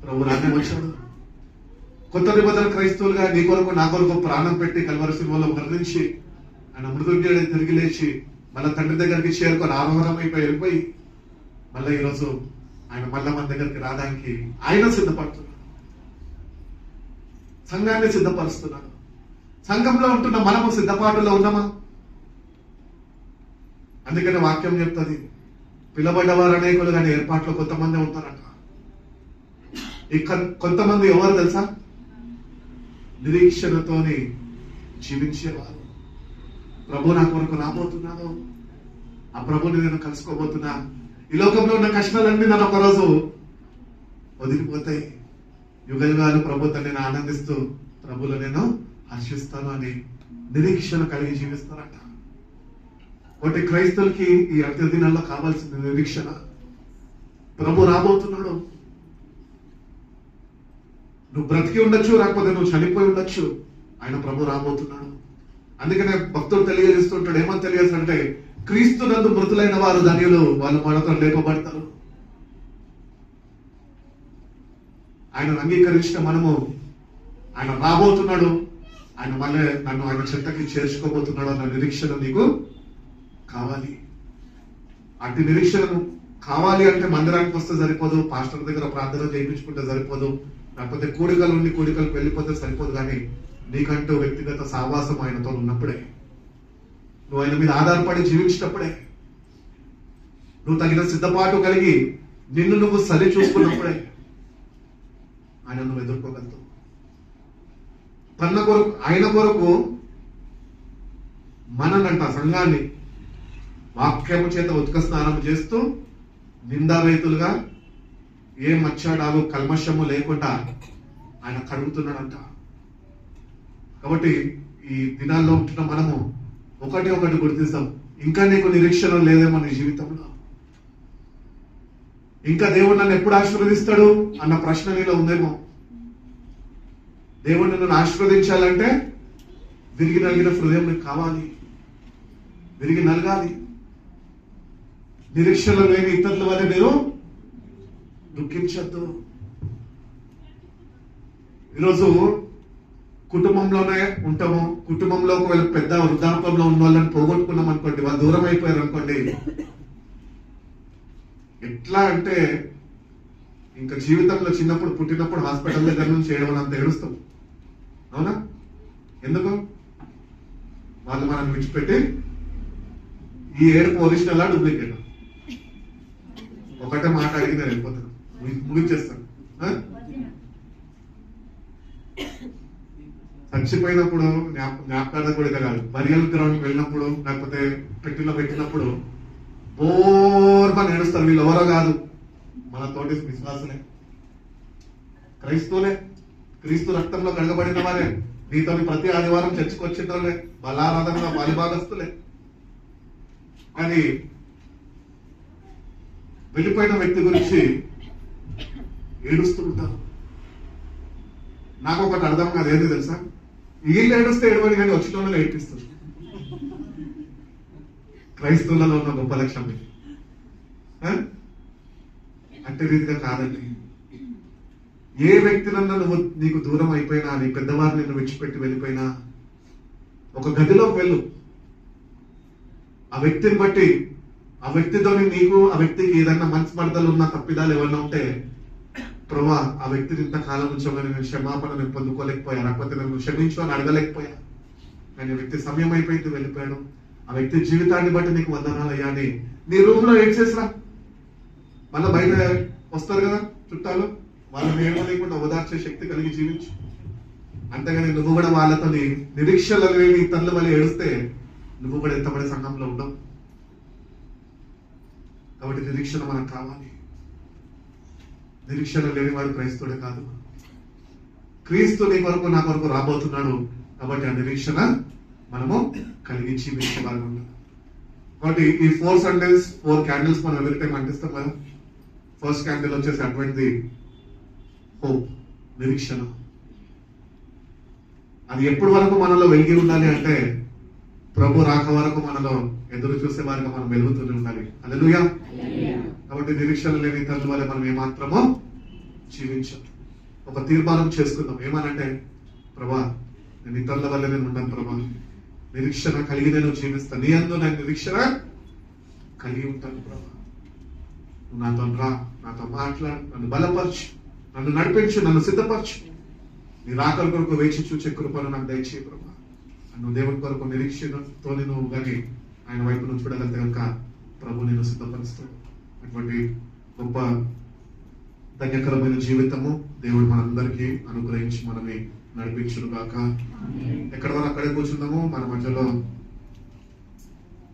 Speaker 1: ప్రభు రానే వచ్చాడు. కొత్త నిబంధన క్రైస్తవులుగా నీ కొరకు నా కొరకు ప్రాణం పెట్టి కల్వరి సిలువలో మరణించి ఆయన మృతుడు తిరిగి లేచి మళ్ళీ తండ్రి దగ్గరికి చేరుకొని ఆరోహణమైపోయి వెళ్ళిపోయి మళ్ళీ ఈరోజు ఆయన మళ్ళా మన దగ్గరికి రావడానికి ఆయన సిద్ధపడుతున్నాడు. సంఘాన్ని సిద్ధపరుస్తున్నాడు. సంఘంలో ఉంటున్న మనము సిద్ధపాటులో ఉన్నామా? అందుకని వాక్యం చెప్తుంది, పిలబడ్డవారు అనేకులు కానీ ఏర్పాట్లో కొంతమంది ఉంటారంట. కొంతమంది ఎవరు తెలుసా? నిరీక్షణతోని జీవించేవారు. ప్రభు నా కొరకు రాబోతున్నాడు, ఆ ప్రభుని నేను కలుసుకోబోతున్నా, ఈ లోకంలో ఉన్న కష్టాలన్నీ నన్ను ఒకరోజు వదిలిపోతాయి, యుగ యుగాలు ప్రభుతో నేను ఆనందిస్తూ ప్రభులో నేను హర్షిస్తాను అని నిరీక్షణ కలిగి జీవిస్తారంట. ఒకటి క్రైస్తవులకి ఈ అంత్య దినాల్లో కావాల్సిన నిరీక్షణ. ప్రభు రాబోతున్నాడు. నువ్వు బ్రతికి ఉండొచ్చు, లేకపోతే నువ్వు చనిపోయి ఉండొచ్చు, ఆయన ప్రభు రాబోతున్నాడు. అందుకనే భక్తుడు తెలియజేస్తుంటాడు. ఏమని తెలియజేస్తాడంటే, క్రీస్తు నందు మృతులైన వారు ధన్యులు, వాళ్ళు మరొక లేపబడతారు. ఆయనను అంగీకరించిన మనము ఆయన రాబోతున్నాడు, ఆయన మళ్ళీ నన్ను ఆయన చెంతకి చేర్చుకోబోతున్నాడు అన్న నిరీక్షణ నీకు కావాలి. అట్టి నిరీక్షణను కావాలి అంటే మందిరానికి వస్తే సరిపోదు, పాస్టర్ దగ్గర ప్రార్థన చేయించుకుంటే సరిపోదు, లేకపోతే కోడికలు ఉండి కోడికలకు వెళ్ళిపోతే సరిపోదు. కానీ నీకంటూ వ్యక్తిగత సావాసం ఆయనతో ఉన్నప్పుడే, నువ్వు ఆయన మీద ఆధారపడి జీవించినప్పుడే, నువ్వు తగిన సిద్ధపాటు కలిగి నిన్ను నువ్వు సరి చూసుకున్నప్పుడే ఆయన నువ్వు ఎదుర్కోగలుగుతావు. తన కొరకు, ఆయన కొరకు మననంట సంఘాన్ని వాక్యము చేత ఉత్క స్నానం చేస్తూ నిందారహితులుగా ఏ మచ్చాడాలు కల్మషము లేకుండా ఆయన కడుగుతున్నాడంట. కాబట్టి ఈ దినాల్లో ఉంటున్న మనము ఒకటి గుర్తిస్తాం, ఇంకా నీకు నిరీక్షణ లేదేమో నీ జీవితంలో, ఇంకా దేవుడు నన్ను ఎప్పుడు ఆశీర్వదిస్తాడు అన్న ప్రశ్న నీలో ఉందేమో. దేవుడు నన్ను ఆశీర్వదించాలంటే విరిగి నలిగిన హృదయం నీకు కావాలి, విరిగి నలగాలి. నిరీక్షణ లేని ఇతరుల వల్ల మీరు దుఃఖించద్దు. ఈరోజు కుటుంబంలోనే ఉంటాము, కుటుంబంలో ఒకవేళ పెద్ద వృద్ధాపంలో ఉన్న వాళ్ళని పోగొట్టుకున్నాం అనుకోండి, వాళ్ళు దూరం అయిపోయారు అనుకోండి, ఎట్లా అంటే ఇంకా జీవితంలో చిన్నప్పుడు పుట్టినప్పుడు హాస్పిటల్ దగ్గర నుంచి ఏడవని అంత ఏడుస్తాం. అవునా? ఎందుకు? వాళ్ళు మనం విడిచిపెట్టి ఈ ఏడుపు ఒరిజినల్ డూప్లికేట్? ఒకటే మాట అడిగి నేను వెళ్ళిపోతాను, ముగించేస్తాను. చచ్చిపోయినప్పుడు జ్ఞాపకార్థ కూడా కాదు, బరియల్ గ్రౌండ్కి వెళ్ళినప్పుడు లేకపోతే పెట్టిలో పెట్టినప్పుడు బోర్మని ఏడుస్తారు. వీళ్ళు ఎవరో కాదు, మన తోటి విశ్వాసులే, క్రైస్తవులే, క్రీస్తు రక్తంలో కడగబడిన వారే, నీతో ప్రతి ఆదివారం చర్చకొచ్చిన వాళ్ళే, బలారాధనగా బాలిభాగస్తులే. కానీ వెళ్ళిపోయిన వ్యక్తి గురించి ఏడుస్తుంటారు. నాకు ఒకటి అర్థం కాదు, ఏంటి తెలుసా? వీళ్ళు ఏడుస్తే ఏడవని కానీ వచ్చిన వాళ్ళు ఏడిపిస్తారు. క్రైస్తవులలో ఉన్న గొప్ప లక్ష్యం అంటే రీతిగా కాదండి. ఏ వ్యక్తినన్నా నువ్వు నీకు దూరం అయిపోయినా, నీ పెద్దవారు నిన్ను విడిచిపెట్టి వెళ్ళిపోయినా, ఒక గదిలోకి వెళ్ళు. ఆ వ్యక్తిని బట్టి, ఆ వ్యక్తితోని నీకు ఆ వ్యక్తికి ఏదన్నా మంచి మడతలు ఉన్నా, తప్పిదాలు ఏమన్నా ఉంటే, ప్రభా ఆ వ్యక్తిని ఇంతకాలం ఉంచమని నేను క్షమాపణ నేను పొందుకోలేకపోయా, లేకపోతే నన్ను క్షమించు అని అడగలేకపోయా, కానీ ఆ వ్యక్తి సమయం అయిపోయింది వెళ్ళిపోయాడు, ఆ వ్యక్తి జీవితాన్ని బట్టి నీకు వందనాలు అయ్యా అని నీ రూమ్ లో ఏడ్ చేసిరా. మళ్ళీ బయట వస్తారు కదా చుట్టాలు, వాళ్ళని ఏమో లేకుండా ఓదార్చే శక్తి కలిగి జీవించు. అంతేగాని నువ్వు కూడా వాళ్ళతో నిరీక్షలు లేని తల్లి వల్ల ఏడుస్తే నువ్వు కూడా ఎంతబడే సంఘంలో ఉండవు. కాబట్టి నిరీక్షణ మనకు కావాలి. నిరీక్షణ లేని వాడు క్రైస్తవుడే కాదు. క్రీస్తు నీ కొరకు నా కొరకు రాబోతున్నాడు కాబట్టి ఆ నిరీక్షణ మనము కలిగి జీవించే వారు ఉండాలి. కాబట్టి ఈ 4 Sundays 4 క్యాండిల్స్ మనం ఎవరి టైం అంటిస్తాం కదా. ఫస్ట్ క్యాండిల్ వచ్చేసి అటువంటి హోప్, నిరీక్షణ. అది ఎప్పటి వరకు మనలో వెలిగి ఉండాలి అంటే ప్రభు రాక వరకు మనలో ఎదురు చూసే వారికి మనం వెలుగుతూనే ఉండాలి. హల్లెలూయా. కాబట్టి నిరీక్షణ లేని తల్లి వల్ల మనం ఏమాత్రమో జీవించాం. ఒక తీర్మానం చేసుకుందాం. ఏమనంటే, ప్రభా నేను ఇతరుల వల్ల నేను ఉండను ప్రభా, నిరీక్షణ కలిగి నేను జీవిస్తాను, నీ అందు నేను నిరీక్షణ కలిగి ఉంటాను ప్రభా. నువ్వు నాతో రా, నాతో మాట్లాడు, నన్ను బలపరచు, నన్ను నడిపించు, నన్ను సిద్ధపరచు. నీ రాకల కొరకు వేచి చూచే కృపను నాకు దయచేయి ప్రభా. నువ్వు దేవుని కొరకు నిరీక్షణతో నువ్వు కానీ ఆయన వైపు నుంచి చూడగలితే కనుక ప్రభు నేను సిద్ధపరుస్తాడు. అటువంటి గొప్ప ధన్యకరమైన జీవితము దేవుడు మనందరికీ అనుగ్రహించి మనల్ని నడిపించును గాక. ఎక్కడ మనం అక్కడే కూర్చుందాము. మన మధ్యలో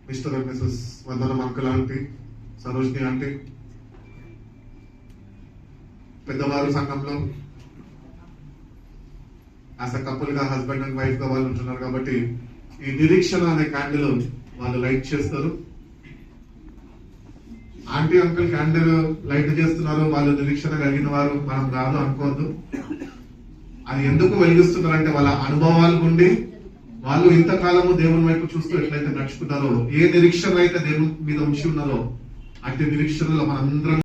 Speaker 1: మిస్టర్ అండ్ మిసెస్ వందనం అంకుల్ ఆంటీ, సరోజిని ఆంటీ, పెద్దవారు సంఘంలో యాజ్ అ కపుల్ గా హస్బెండ్ అండ్ వైఫ్ గా వాళ్ళు ఉంటున్నారు కాబట్టి ఈ నిరీక్షణ అనే క్యాండిల్ వాళ్ళు లైట్ చేస్తారు. ఆంటీ అంకుల్ క్యాండిల్ లైట్ చేస్తున్నారు, వాళ్ళు నిరీక్షణ కలిగిన వారు మనం కాదు అనుకోవద్దు. అది ఎందుకు వెలిగిస్తున్నారంటే వాళ్ళ అనుభవాల నుండి వాళ్ళు ఇంతకాలము దేవుని వైపు చూస్తూ ఎట్లయితే నడుచుకున్నారో, ఏ నిరీక్షణ అయితే దేవుని మీద ఉంచి ఉన్నారో అట్టి నిరీక్షణలో మనందరం